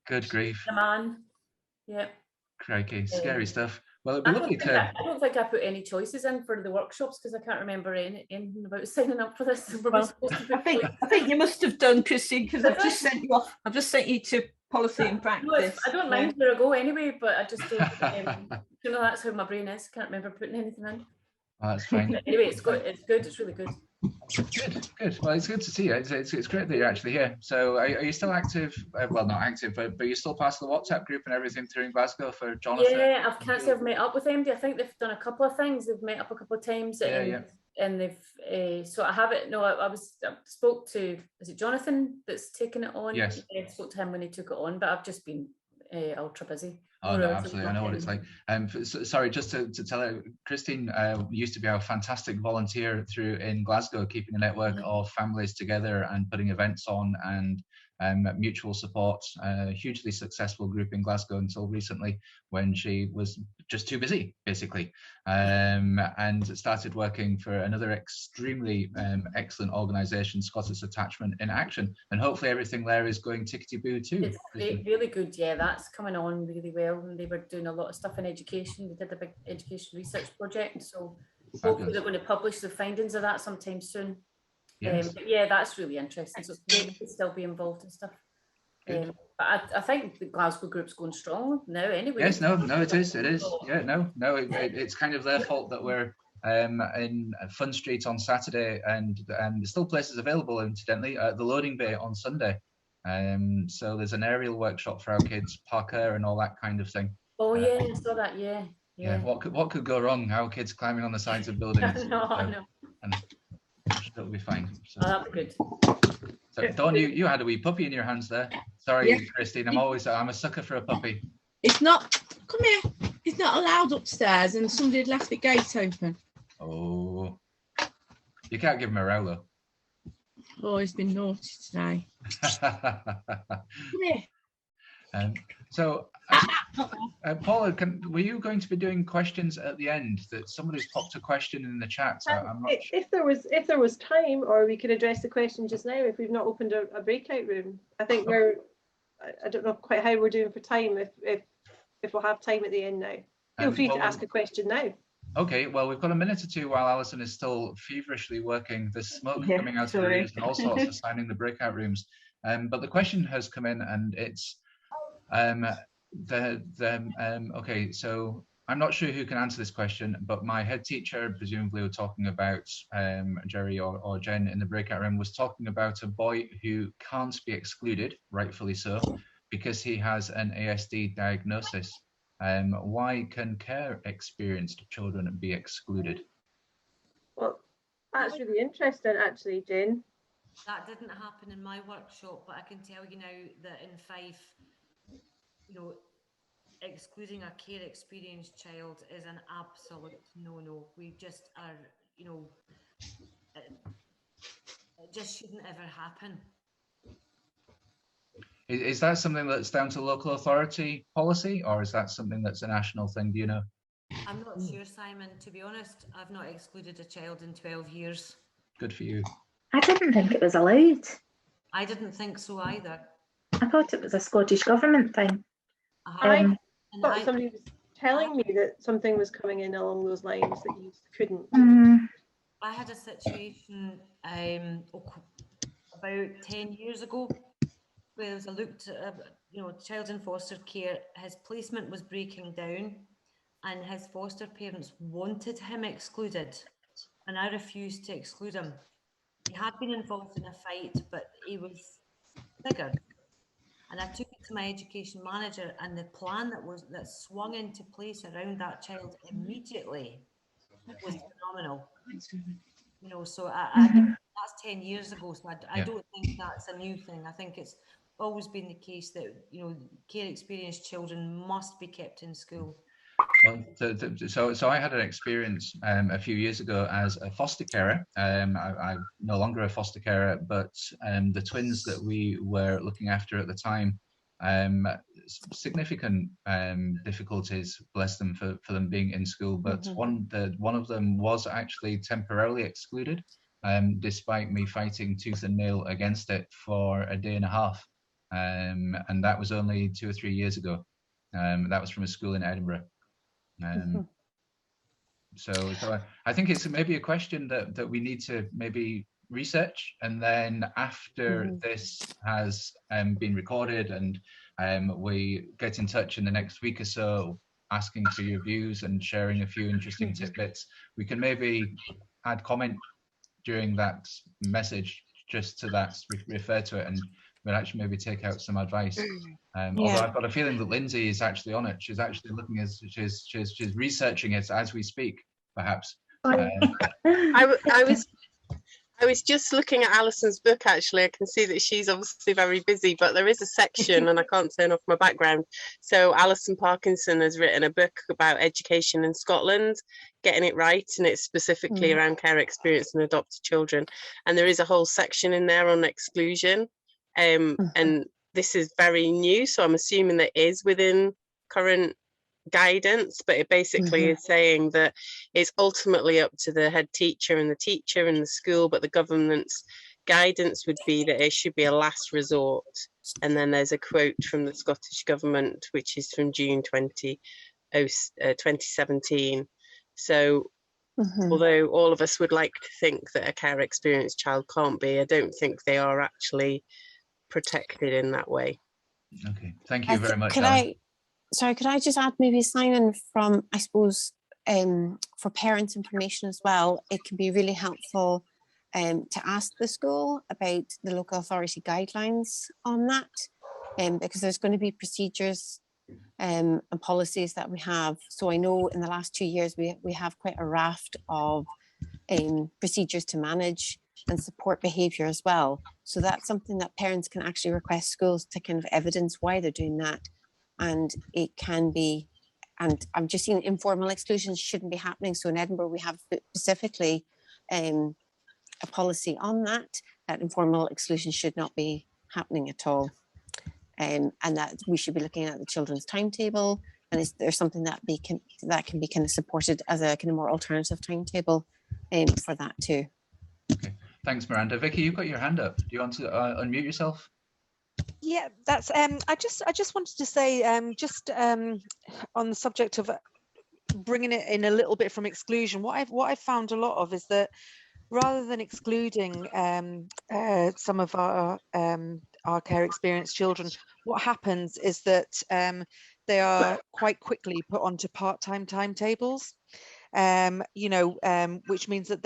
Good grief. The man. Yeah. Crikey, scary stuff. Well, it'd be lovely to. I don't think I put any choices in for the workshops because I can't remember anything about signing up for this. Well, I think you must have done, Christine, because I've just sent you off. I've just sent you to policy and practice. No, I don't mind where I go anyway, but I just don't. You know, that's how my brain is. I can't remember putting anything in. Oh, that's fine. Anyway, it's good. It's good. It's really good. Good. Well, it's good to see you. It's great that you're actually here. So, are you still active? Well, not active, but you're still part of the WhatsApp group and everything through in Glasgow for Jonathan. Yeah, I can't say I've met up with them. I think they've done a couple of things. They've met up a couple of times, and they've. So I haven't. No, I spoke to. Is it Jonathan that's taken it on? Yes. I spoke to him when he took it on, but I've just been ultra busy. Oh no, absolutely. I know what it's like. Sorry, just to tell her, Christine used to be our fantastic volunteer through in Glasgow, keeping a network of families together and putting events on and mutual support. Hugely successful group in Glasgow until recently, when she was just too busy, basically, and started working for another extremely excellent organisation, Scottish Attachment in Action, and hopefully everything there is going tickety-boo too. It's really good. Yeah, that's coming on really well, and they were doing a lot of stuff in education. They did a big education research project, so hopefully they're going to publish the findings of that sometime soon. Yes. But yeah, that's really interesting. So it's great to still be involved and stuff. But I think the Glasgow group's going strong now anyway. Yes, no, it is. Yeah, no, it's kind of their fault that we're in Fun Street on Saturday, and there's still places available, incidentally, at the loading bay on Sunday. So there's an aerial workshop for our kids, parkour and all that kind of thing. Oh yeah, I saw that. Yeah. What could go wrong? Our kids climbing on the sides of buildings. I know. And it'll be fine. So. Oh, that'll be good. So Dawn, you had a wee puppy in your hands there. Sorry, Christine. I'm a sucker for a puppy. It's not. Come here. It's not allowed upstairs, and somebody had left the gate open. Oh, you can't give him a row though. Oh, he's been naughty today. Come here. So, Paula, were you going to be doing questions at the end? That somebody's popped a question in the chat. So I'm not if there was time, or we could address the question just now if we've not opened a breakout room. I think I don't know quite how we're doing for time. If we'll have time at the end now, feel free to ask a question now. Okay, well, we've got a minute or two while Alison is still feverishly working. There's smoke coming out of the rooms and all sorts, assigning the breakout rooms. But the question has come in, and it's okay, so I'm not sure who can answer this question, but my head teacher, presumably we're talking about Jerry or Jen in the breakout room, was talking about a boy who can't be excluded, rightfully so, because he has an ASD diagnosis. Why can care experienced children be excluded? Well, that's really interesting, actually, Jane. That didn't happen in my workshop, but I can tell you now that in Fife, you know, excluding a care experienced child is an absolute no-no. We just are, you know, it just shouldn't ever happen. Is that something that's down to local authority policy, or is that something that's a national thing? Do you know? I'm not sure, Simon. To be honest, I've not excluded a child in 12 years. Good for you. I didn't think it was allowed. I didn't think so either. I thought it was a Scottish Government thing. I thought somebody was telling me that something was coming in along those lines that you couldn't. I had a situation about 10 years ago where I looked at, you know, child in foster care. His placement was breaking down and his foster parents wanted him excluded, and I refused to exclude him. He had been involved in a fight, but he was triggered. And I took it to my education manager, and the plan that swung into place around that child immediately was phenomenal. You know, so that's 10 years ago. So I don't think that's a new thing. I think it's always been the case that, you know, care experienced children must be kept in school. Well, so I had an experience a few years ago as a foster carer. I'm no longer a foster carer, but the twins that we were looking after at the time, significant difficulties, bless them, for them being in school. But one of them was actually temporarily excluded, despite me fighting tooth and nail against it for a day and a half, and that was only 2 or 3 years ago. That was from a school in Edinburgh. So I think it's maybe a question that we need to maybe research, and then after this has been recorded and we get in touch in the next week or so, asking for your views and sharing a few interesting tidbits, we can maybe add comment during that message just to that, refer to it, and we'll actually maybe take out some advice. Although I've got a feeling that Lindsay is actually on it. She's actually looking as she's researching it as we speak, perhaps. I was just looking at Alison's book. Actually, I can see that she's obviously very busy, but there is a section, and I can't turn off my background. So Alison Parkinson has written a book about education in Scotland, getting it right, and it's specifically around care experience and adopted children. And there is a whole section in there on exclusion. And this is very new, so I'm assuming that is within current guidance, but it basically is saying that it's ultimately up to the head teacher and the school, but the government's guidance would be that it should be a last resort. And then there's a quote from the Scottish Government, which is from June 2017. So although all of us would like to think that a care experienced child can't be, I don't think they are actually protected in that way. Okay, thank you very much. Could I just add, maybe, Simon, from, I suppose, for parents' information as well, it can be really helpful to ask the school about the local authority guidelines on that, because there's going to be procedures and policies that we have. So I know in the last 2 years we have quite a raft of procedures to manage and support behaviour as well. So that's something that parents can actually request schools to kind of evidence why they're doing that. And it can be, and I'm just seeing informal exclusions shouldn't be happening. So in Edinburgh, we have specifically a policy on that informal exclusion should not be happening at all. And that we should be looking at the children's timetable. And is there something that can be kind of supported as a kind of more alternative timetable for that too? Okay, thanks, Miranda. Vicky, you've got your hand up. Do you want to unmute yourself? Yeah, that's I just wanted to say, on the subject of bringing it in a little bit from exclusion, what I've found a lot of is that rather than excluding some of our care experienced children, what happens is that they are quite quickly put onto part-time timetables. Which means that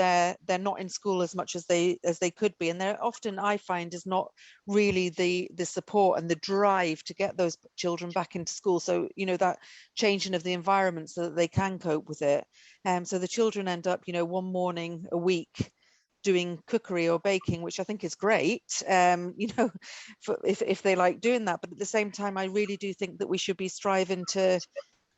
they're not in school as much as they could be, and they're often, I find, is not really the support and the drive to get those children back into school. So that changing of the environment so that they can cope with it. So the children end up, one morning a week doing cookery or baking, which I think is great, if they like doing that. But at the same time, I really do think that we should be striving to,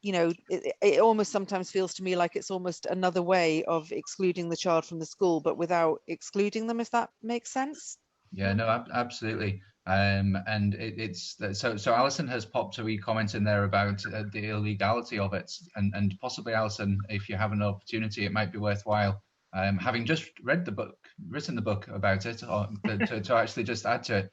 it almost sometimes feels to me like it's almost another way of excluding the child from the school, but without excluding them, if that makes sense. Yeah, no, absolutely. And it's so Alison has popped a wee comment in there about the illegality of it, and possibly, Alison, if you have an opportunity, it might be worthwhile, having just written the book about it, or to actually just add to it.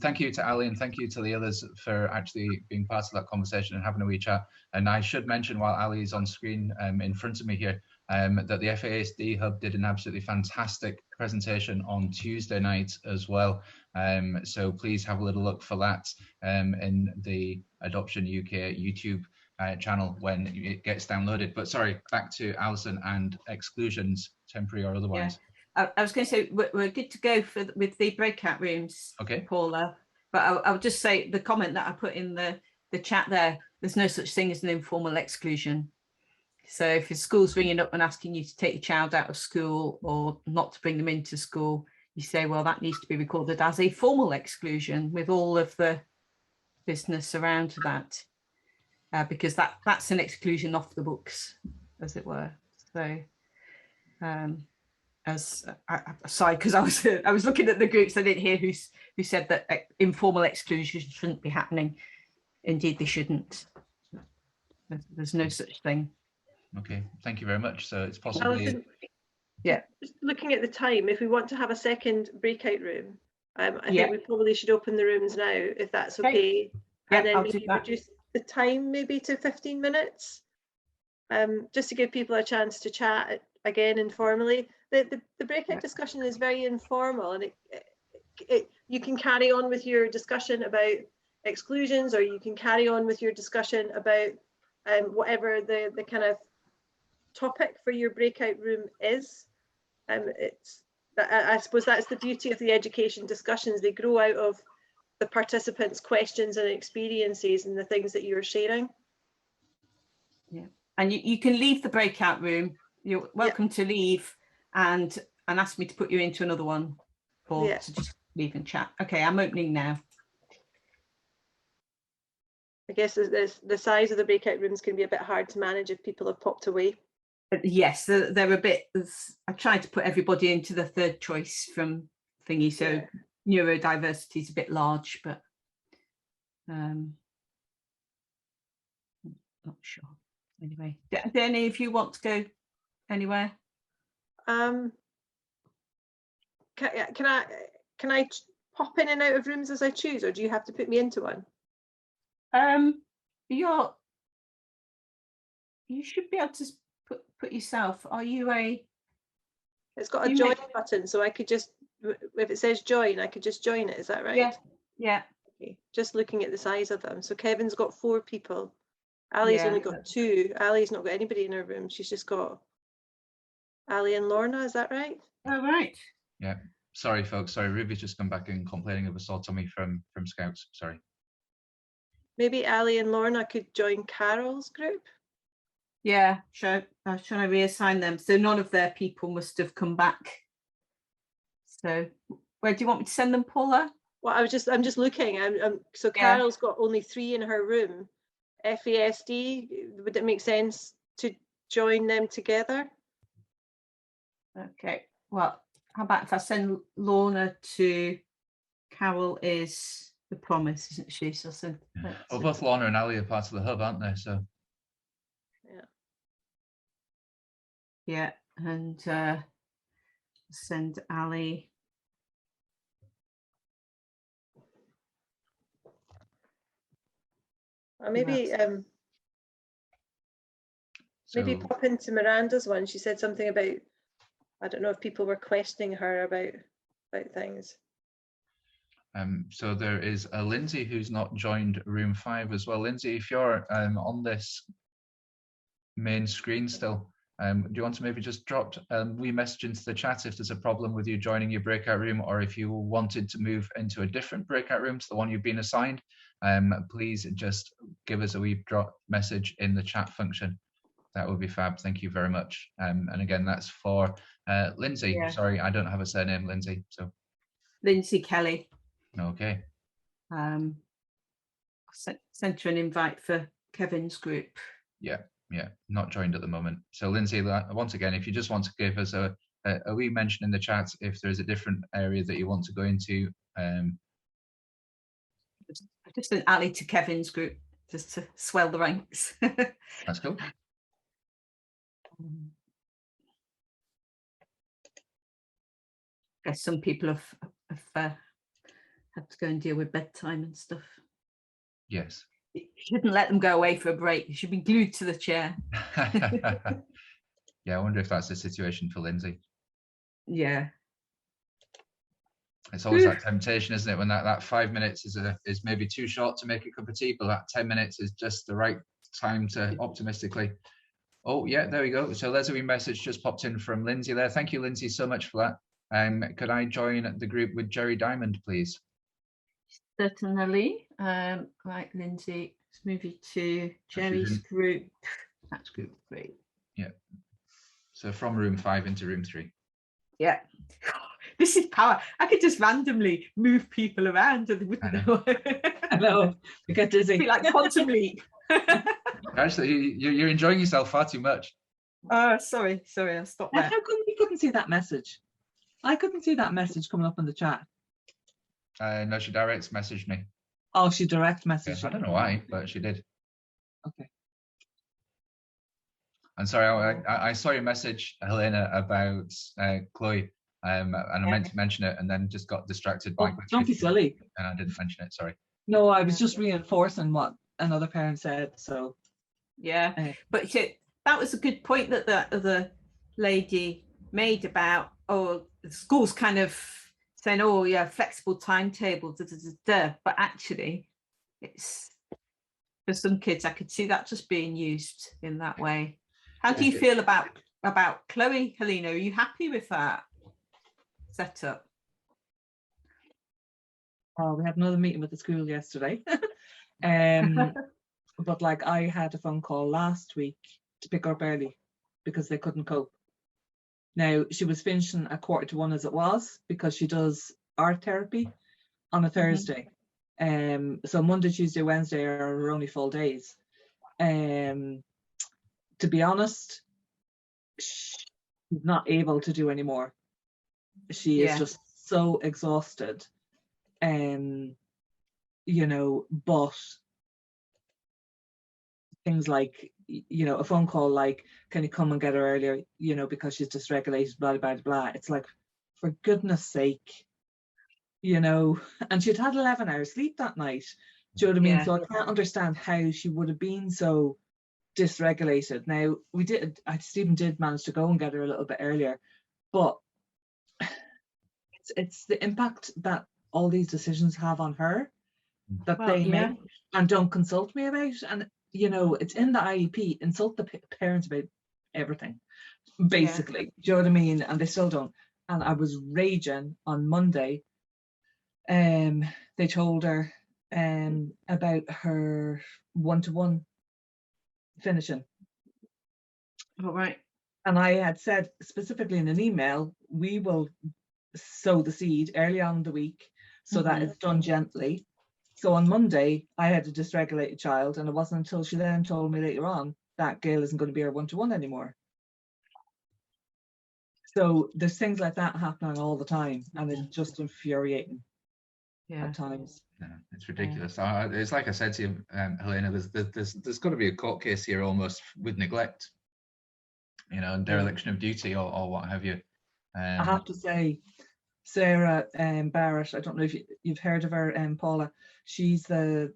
Thank you to Ali, and thank you to the others for actually being part of that conversation and having a wee chat. And I should mention, while Ali is on screen in front of me here, that the FASD Hub did an absolutely fantastic presentation on Tuesday night as well. So please have a little look for that in the Adoption UK YouTube channel when it gets downloaded. But sorry, back to Alison and exclusions, temporary or otherwise. Yeah. I was going to say we're good to go with the breakout rooms, okay, Paula. But I would just say the comment that I put in the chat there, there's no such thing as an informal exclusion. So if your school's ringing up and asking you to take your child out of school or not to bring them into school, you say, well, that needs to be recorded as a formal exclusion with all of the business around that, because that's an exclusion off the books, as it were. So sorry, because I was looking at the groups, I didn't hear who said that informal exclusions shouldn't be happening. Indeed, they shouldn't. There's no such thing. Okay, thank you very much. So it's possibly, Alison, yeah. Just looking at the time, if we want to have a second breakout room, I think we probably should open the rooms now, if that's okay. Yeah, and then I'll maybe reduce the time maybe to 15 minutes, just to give people a chance to chat again informally. The breakout discussion is very informal, and you can carry on with your discussion about exclusions, or you can carry on with your discussion about whatever the kind of topic for your breakout room is. I suppose that's the beauty of the education discussions. They grow out of the participants' questions and experiences and the things that you're sharing. Yeah, and you can leave the breakout room. You're welcome to leave and ask me to put you into another one, or to just leave and chat. Okay, I'm opening now. I guess the size of the breakout rooms can be a bit hard to manage if people have popped away. Yes, they're a bit. I tried to put everybody into the third choice from thingy, so neurodiversity is a bit large, but not sure. Anyway, do any of you want to go anywhere? Can I pop in and out of rooms as I choose, or do you have to put me into one? You should be able to put yourself. Are you a? It's got a join button, so I could just, if it says join, I could just join it. Is that right? Yeah. Yeah. Okay. Just looking at the size of them. So Kevin's got 4 people. Ali's only got 2. Ali's not got anybody in her room. She's just got Ali and Lorna. Is that right? Oh, right. Yeah. Sorry, folks. Sorry, Ruby's just come back in complaining of a sore tummy from Scouts. Sorry. Maybe Ali and Lorna could join Carol's group. Yeah, should I reassign them? So none of their people must have come back. So where do you want me to send them, Paula? Well, I'm just looking. So Carol's got only 3 in her room. FASD, would it make sense to join them together? Okay. Well, how about if I send Lorna to Carol is the promise, isn't she? So well, both Lorna and Ali are part of the hub, aren't they? So yeah, and send Ali. Or maybe Maybe pop into Miranda's one. She said something about, I don't know if people were questioning her about things. So there is a Lindsay who's not joined room 5 as well. Lindsay, if you're on this main screen still, do you want to maybe just drop a wee message into the chat if there's a problem with you joining your breakout room, or if you wanted to move into a different breakout room to the one you've been assigned, please just give us a wee drop message in the chat function. That would be fab. Thank you very much. And again, that's for Lindsay. Yeah. Sorry, I don't have a surname, Lindsay. So Lindsay Kelly. Okay. Sent you an invite for Kevin's group. Yeah, not joined at the moment. So Lindsay, once again, if you just want to give us a wee mention in the chat if there's a different area that you want to go into. I just sent Ali to Kevin's group just to swell the ranks. That's cool. I guess some people have had to go and deal with bedtime and stuff. Yes. You shouldn't let them go away for a break. You should be glued to the chair. Yeah, I wonder if that's the situation for Lindsay. Yeah. It's always that temptation, isn't it? When that 5 minutes is maybe too short to make a cup of tea, but that 10 minutes is just the right time to optimistically. Oh, yeah, there we go. So there's a wee message just popped in from Lindsay there. Thank you, Lindsay, so much for that. Could I join the group with Jerry Diamond, please? Certainly. Right, Lindsay, let's move you to Jerry's group. That's group 3. Yeah. So from room 5 into room 3. Yeah. This is power. I could just randomly move people around and they wouldn't know. I know. You get dizzy. Be like quantum leap. Actually, you're enjoying yourself far too much. Sorry, I'll stop there. How come you couldn't see that message? I couldn't see that message coming up in the chat. No, she direct messaged me. Oh, she direct messaged I don't know why, but she did. Okay. And sorry, I saw your message, Helena, about Chloe, and I meant to mention it and then just got distracted by. Don't be silly. And I didn't mention it. Sorry. No, I was just reinforcing what another parent said. So. Yeah, but that was a good point that the other lady made about, the school's kind of saying, oh yeah, flexible timetable, but actually it's, for some kids I could see that just being used in that way. How do you feel about Chloe, Helena? Are you happy with that setup? Oh, we had another meeting with the school yesterday. But like I had a phone call last week to pick her up early because they couldn't cope. Now, she was finishing at 1:45 as it was because she does art therapy on a Thursday. So Monday, Tuesday, Wednesday are her only full days. To be honest, she's not able to do anymore. She is just so exhausted. You know, but things like, you know, a phone call like, can you come and get her earlier, you know, because she's dysregulated, blah, blah, blah. It's like, for goodness sake, you know, and she'd had 11 hours sleep that night. Do you know what I mean? So I can't understand how she would have been so dysregulated. Now, Stephen did manage to go and get her a little bit earlier, but it's the impact that all these decisions have on her that they make and don't consult me about. And you know, it's in the IEP, insult the parents about everything, basically. Do you know what I mean? And they still don't. And I was raging on Monday. They told her about her one-to-one finishing. All right. And I had said specifically in an email, we will sow the seed early on in the week so that it's done gently. So on Monday, I had a dysregulated child, and it wasn't until she then told me later on that Gail isn't going to be our one-to-one anymore. So there's things like that happening all the time, and it's just infuriating at times. Yeah, it's ridiculous. It's like I said to you, Helena, there's got to be a court case here almost with neglect, you know, and dereliction of duty or what have you. I have to say, Sarah Barrett, I don't know if you've heard of her, Paula. She's the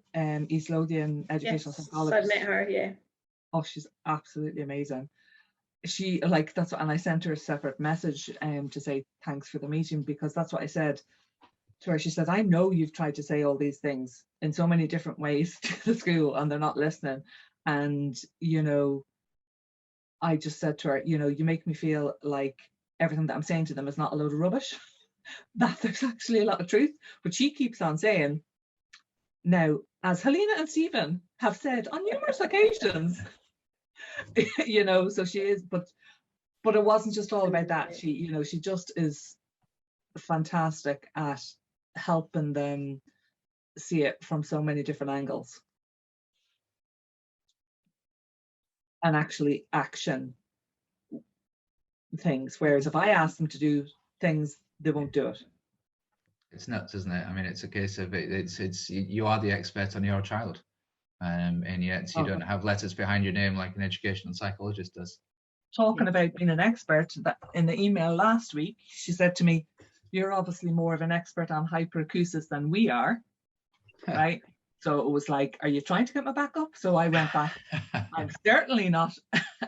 East Lothian educational psychologist. I've met her, yeah. Oh, she's absolutely amazing. She like that's what, and I sent her a separate message to say thanks for the meeting, because that's what I said to her. She said, I know you've tried to say all these things in so many different ways to the school and they're not listening. And, you know, I just said to her, you know, you make me feel like everything that I'm saying to them is not a load of rubbish, that there's actually a lot of truth. But she keeps on saying, now, as Helena and Stephen have said on numerous occasions, you know, so she is, but it wasn't just all about that. She, you know, she just is fantastic at helping them see it from so many different angles and actually action things. Whereas if I ask them to do things, they won't do it. It's nuts, isn't it? I mean, it's a case of it's you are the expert on your child, and yet you don't have letters behind your name like an educational psychologist does. Talking about being an expert, that in the email last week, she said to me, you're obviously more of an expert on hyperacusis than we are, right? So it was like, are you trying to get my back up? So I went back. I'm certainly not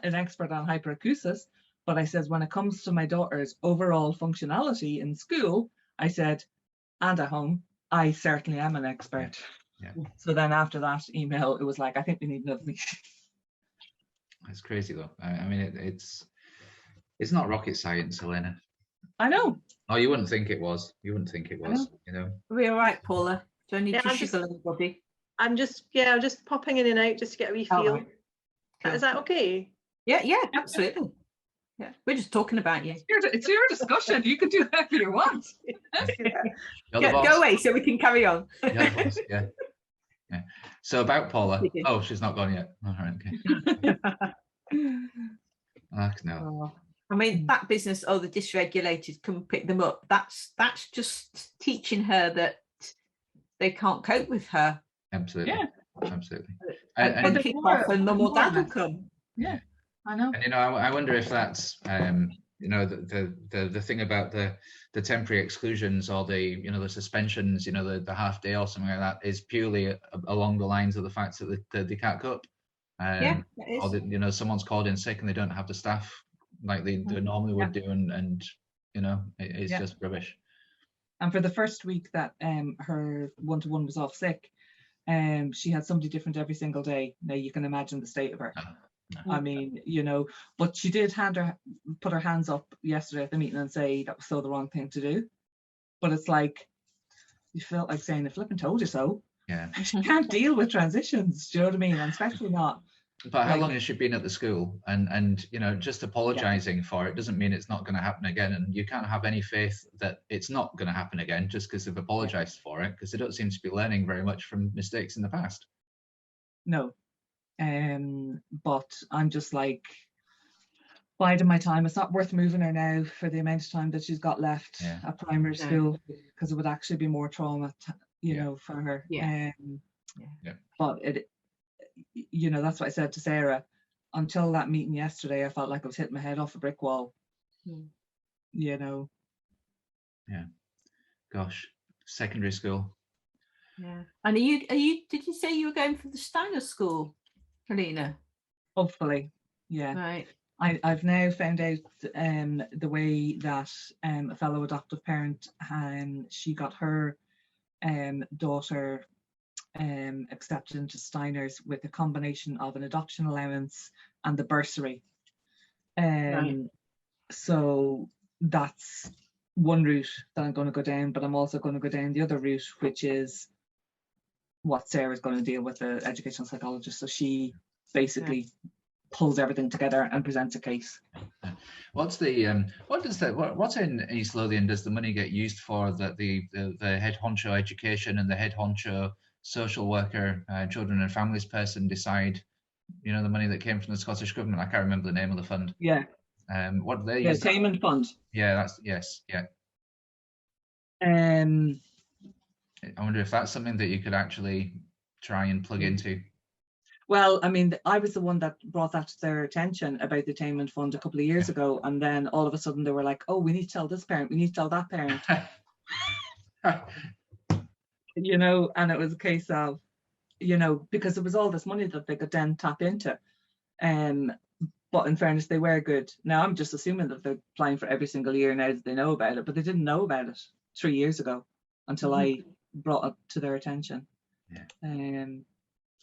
an expert on hyperacusis, but I said, when it comes to my daughter's overall functionality in school, I said, and at home, I certainly am an expert. Yeah. So then after that email, it was like, I think we need another meeting. It's crazy though. I mean, it's not rocket science, Helena. I know. Oh, you wouldn't think it was. You wouldn't think it was. You know. Are we all right, Paula? Do I need to sugar anybody? I'm just popping in and out just to get a wee feel. Right. Cool. Is that okay? Yeah, absolutely. Yeah, we're just talking about you. It's your discussion. You can do whatever you want. Go away so we can carry on. Yeah. So about Paula. Oh, she's not gone yet. All right, okay. No. I mean, that business, the dysregulated, come pick them up. That's just teaching her that they can't cope with her. Absolutely. Yeah. Absolutely. And kick off and mum or dad will come. Yeah, I know. And I wonder if that's the thing about the temporary exclusions or the the suspensions, the half day or something like that is purely along the lines of the fact that they can't cope. Yeah, it is. Or that someone's called in sick and they don't have the staff like they normally would do, and it's just rubbish. And for the first week that her one-to-one was off sick, she had somebody different every single day. Now you can imagine the state of her. I mean, but she did put her hands up yesterday at the meeting and say that was so the wrong thing to do. But it's like, you felt like saying, I flipping told you so. Yeah. She can't deal with transitions, do you know what I mean? And especially not. But how long has she been at the school? And just apologizing for it doesn't mean it's not going to happen again. And you can't have any faith that it's not going to happen again just because they've apologized for it, because they don't seem to be learning very much from mistakes in the past. No. But I'm just like, biding my time. It's not worth moving her now for the amount of time that she's got left at primary school, because it would actually be more trauma, for her. But it, that's what I said to Sarah. Until that meeting yesterday, I felt like I was hitting my head off a brick wall. Yeah. Gosh, secondary school. Yeah. And are you? Did you say you were going for the Steiner school, Helena? Hopefully, yeah. Right. I've now found out the way that a fellow adoptive parent, she got her daughter accepted into Steiner's with a combination of an adoption allowance and the bursary. So that's one route that I'm going to go down, but I'm also going to go down the other route, which is what Sarah's going to deal with, the educational psychologist. So she basically pulls everything together and presents a case. What's in East Lothian does the money get used for, that the head honcho education and the head honcho social worker, children and families person decide, the money that came from the Scottish government? I can't remember the name of the fund. Yeah. What do they use? The Attainment Fund. Yeah, yeah. I wonder if that's something that you could actually try and plug into. Well, I mean, I was the one that brought that to their attention about the Attainment Fund a couple of years ago, and then all of a sudden they were like, oh, we need to tell this parent, we need to tell that parent. And it was a case of, because it was all this money that they could then tap into. But in fairness, they were good. Now I'm just assuming that they're applying for every single year now that they know about it, but they didn't know about it 3 years ago until I brought it to their attention. Yeah.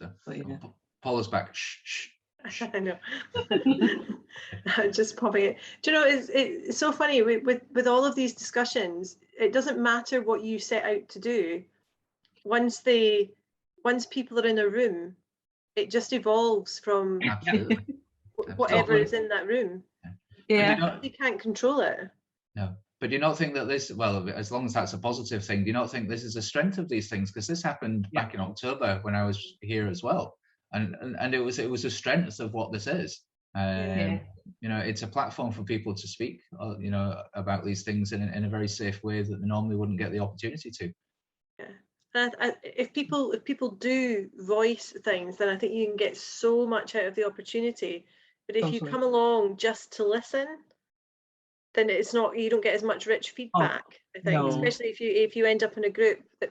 But, yeah. Paula's back. Shh, shh. I know. Just popping it. Do you know, it's so funny with all of these discussions, it doesn't matter what you set out to do. Once people are in a room, it just evolves from whatever is in that room. Yeah. You can't control it. No. But do you not think that this, well, as long as that's a positive thing, do you not think this is a strength of these things? Because this happened back in October when I was here as well. And it was a strength of what this is. You know, it's a platform for people to speak, you know, about these things in a very safe way that they normally wouldn't get the opportunity to. Yeah. And if people do voice things, then I think you can get so much out of the opportunity. But if you come along just to listen, then it's not, you don't get as much rich feedback. I think, especially if you end up in a group that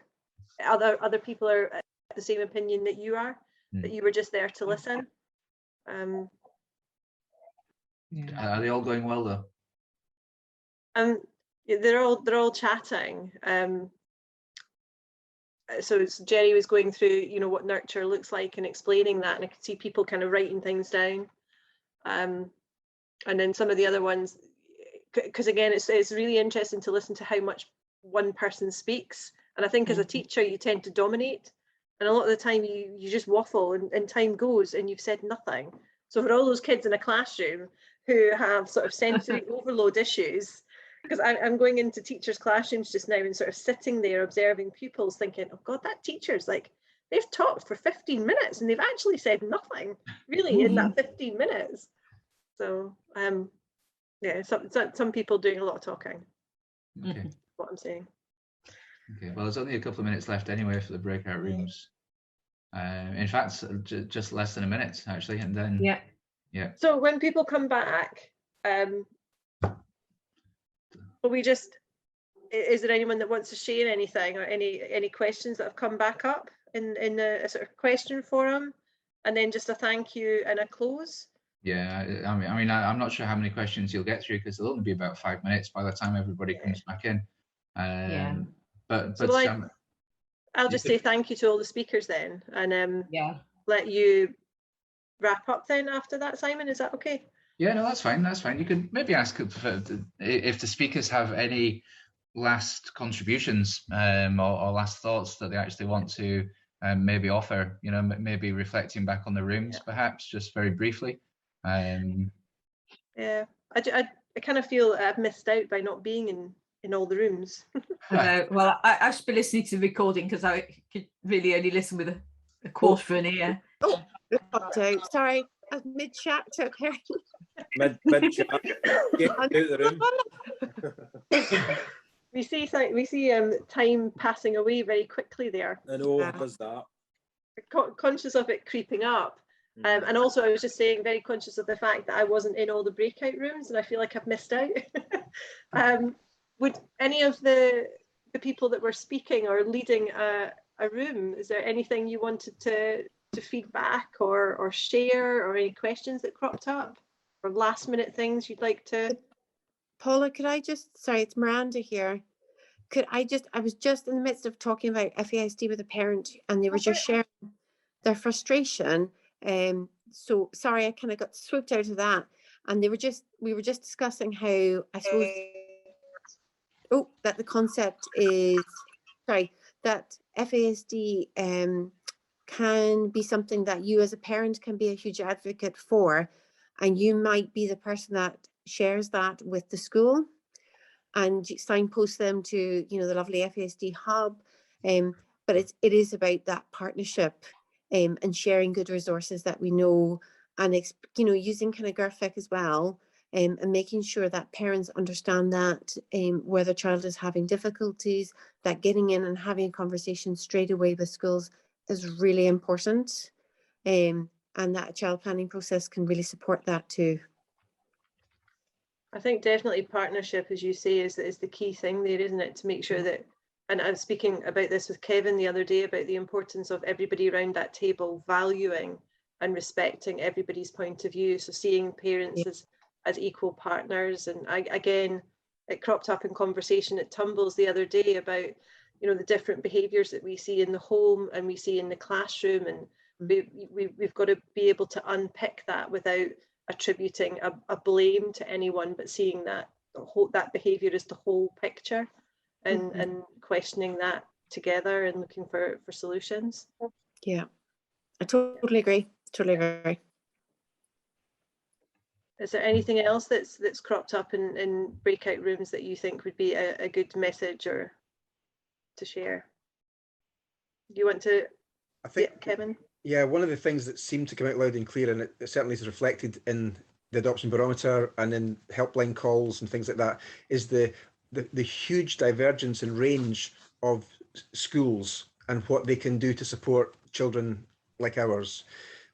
other people are at the same opinion that you are, that you were just there to listen. Are they all going well though? They're all chatting. So Jerry was going through, you know, what nurture looks like and explaining that, and I could see people kind of writing things down. And then some of the other ones, because again, it's really interesting to listen to how much one person speaks. And I think as a teacher, you tend to dominate. And a lot of the time you just waffle and time goes and you've said nothing. So for all those kids in a classroom who have sort of sensory overload issues, because I'm going into teachers' classrooms just now and sort of sitting there observing pupils thinking, oh God, that teacher's like, they've talked for 15 minutes and they've actually said nothing really in that 15 minutes. So yeah, some people doing a lot of talking. Okay. What I'm saying. Okay, well, there's only a couple of minutes left anyway for the breakout rooms. In fact, just less than a minute actually, and then yeah. So when people come back, will we just, is there anyone that wants to share anything or any questions that have come back up in a sort of question forum, and then just a thank you and a close? Yeah, I mean, I'm not sure how many questions you'll get through because there'll only be about 5 minutes by the time everybody comes back in. But so I'll just say thank you to all the speakers then, and let you wrap up then after that, Simon. Is that okay? Yeah, no, that's fine. That's fine. You could maybe ask if the speakers have any last contributions or last thoughts that they actually want to maybe offer. You know, maybe reflecting back on the rooms, perhaps just very briefly. Yeah, I kind of feel I've missed out by not being in all the rooms. Well, I should be listening to the recording because I could really only listen with a course for an ear. Oh, sorry, I'm mid-chat to apparently. Mid-chat. Get out of the room. We see time passing away very quickly there. I know, it does that. Conscious of it creeping up. And also I was just saying, very conscious of the fact that I wasn't in all the breakout rooms and I feel like I've missed out. Would any of the people that were speaking or leading a room, is there anything you wanted to feed back or share, or any questions that cropped up or last minute things you'd like to? Paula, could I just, sorry, it's Miranda here. I was just in the midst of talking about FASD with a parent and they were just sharing their frustration. So sorry, I kind of got swooped out of that. And we were just discussing how, I suppose, that the concept is, that FASD can be something that you as a parent can be a huge advocate for, and you might be the person that shares that with the school and signpost them to, you know, the lovely FASD hub. But it is about that partnership and sharing good resources that we know, and using kind of GRFIC as well, and making sure that parents understand that where the child is having difficulties, that getting in and having a conversation straight away with schools is really important, and that a child planning process can really support that too. I think definitely partnership, as you say, is the key thing there, isn't it? To make sure that, and I was speaking about this with Kevin the other day about the importance of everybody around that table valuing and respecting everybody's point of view. So seeing parents as equal partners. And again, it cropped up in conversation at Tumbles the other day about, you know, the different behaviours that we see in the home and we see in the classroom, and we've got to be able to unpick that without attributing a blame to anyone, but seeing that that behaviour is the whole picture, and questioning that together and looking for solutions. Yeah, I totally agree. Totally agree. Is there anything else that's cropped up in breakout rooms that you think would be a good message or to share? Do you want to? I think, Kevin. Yeah, one of the things that seemed to come out loud and clear, and it certainly is reflected in the adoption barometer and in helpline calls and things like that, is the huge divergence in range of schools and what they can do to support children like ours.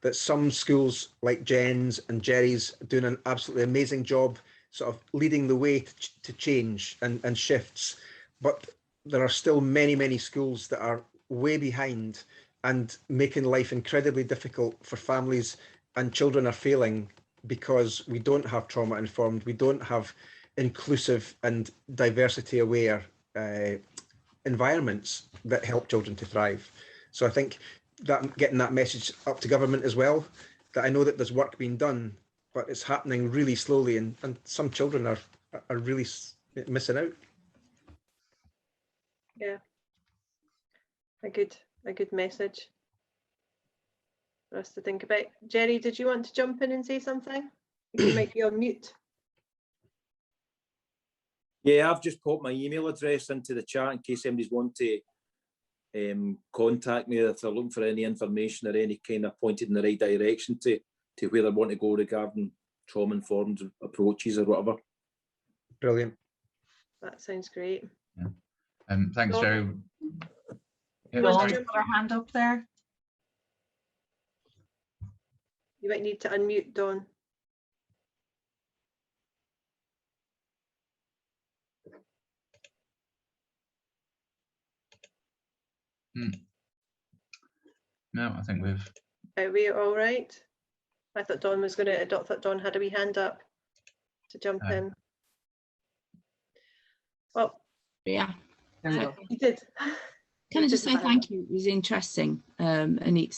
That some schools like Jen's and Jerry's are doing an absolutely amazing job sort of leading the way to change and shifts, but there are still many schools that are way behind and making life incredibly difficult for families, and children are failing because we don't have trauma informed, we don't have inclusive and diversity aware environments that help children to thrive. So I think that getting that message up to government as well, that I know that there's work being done, but it's happening really slowly, and some children are really missing out. Yeah, a good message for us to think about. Jerry, did you want to jump in and say something? You might be on mute. Yeah, I've just popped my email address into the chat in case anybody's want to contact me if they're looking for any information or any kind of pointed in the right direction to where they want to go regarding trauma-informed approaches or whatever. Brilliant. That sounds great. Yeah. Thanks, Jerry. Yeah, Dawn's got her hand up there. You might need to unmute, Dawn. No, I think we've. Are we all right? I thought Dawn was going to. I thought Dawn had a wee hand up to jump in. Well, yeah, you did. Can I just say thank you? It was interesting, and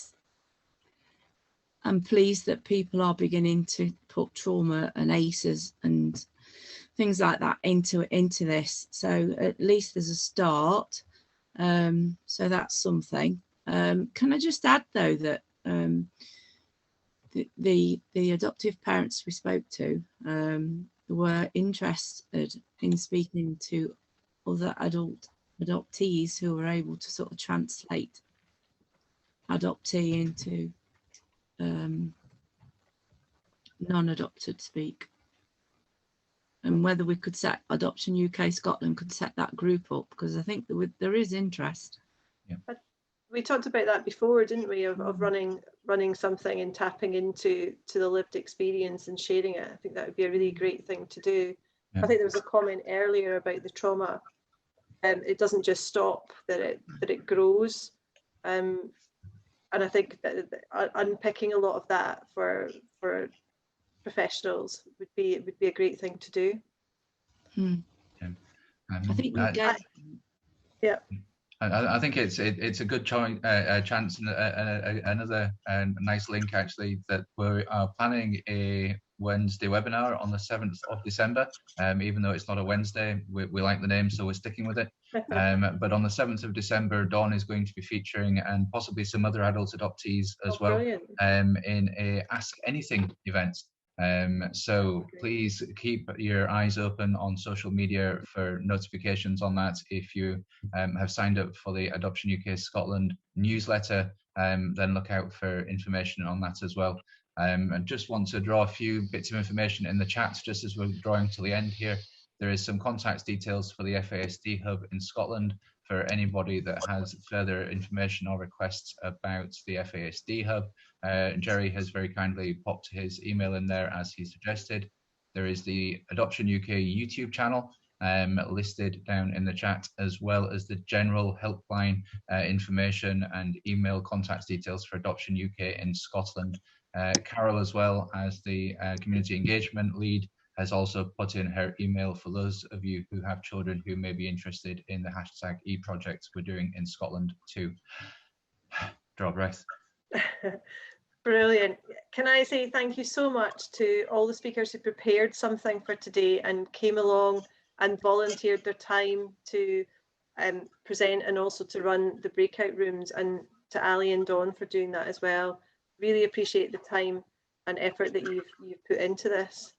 I'm pleased that people are beginning to put trauma and ACEs and things like that into this. So at least there's a start. So that's something. Can I just add though that the adoptive parents we spoke to were interested in speaking to other adult adoptees who were able to sort of translate adoptee into non-adopted speak, and whether we could set Adoption UK Scotland could set that group up, because I think there is interest. Yeah. We talked about that before, didn't we, of running something and tapping into the lived experience and sharing it. I think that would be a really great thing to do. Yeah. I think there was a comment earlier about the trauma, and it doesn't just stop, that it grows, and I think that unpicking a lot of that for professionals would be a great thing to do. I think we get. Yeah. I think it's a good chance, and another nice link actually, that we are planning a Wednesday webinar on the 7th of December. Even though it's not a Wednesday, we like the name, so we're sticking with it. But on the 7th of December, Dawn is going to be featuring, and possibly some other adult adoptees as well, in a Ask Anything event. So please keep your eyes open on social media for notifications on that. If you have signed up for the Adoption UK Scotland newsletter, then look out for information on that as well. I just want to draw a few bits of information in the chat just as we're drawing to the end here. There is some contact details for the FASD Hub in Scotland for anybody that has further information or requests about the FASD Hub. Jerry has very kindly popped his email in there as he suggested. There is the Adoption UK YouTube channel listed down in the chat, as well as the general helpline information and email contact details for Adoption UK in Scotland. Carol, as well as the community engagement lead, has also put in her email for those of you who have children who may be interested in the #E-project we're doing in Scotland too. Draw a breath. Brilliant. Can I say thank you so much to all the speakers who prepared something for today and came along and volunteered their time to present and also to run the breakout rooms, and to Ali and Dawn for doing that as well. Really appreciate the time and effort that you've put into this.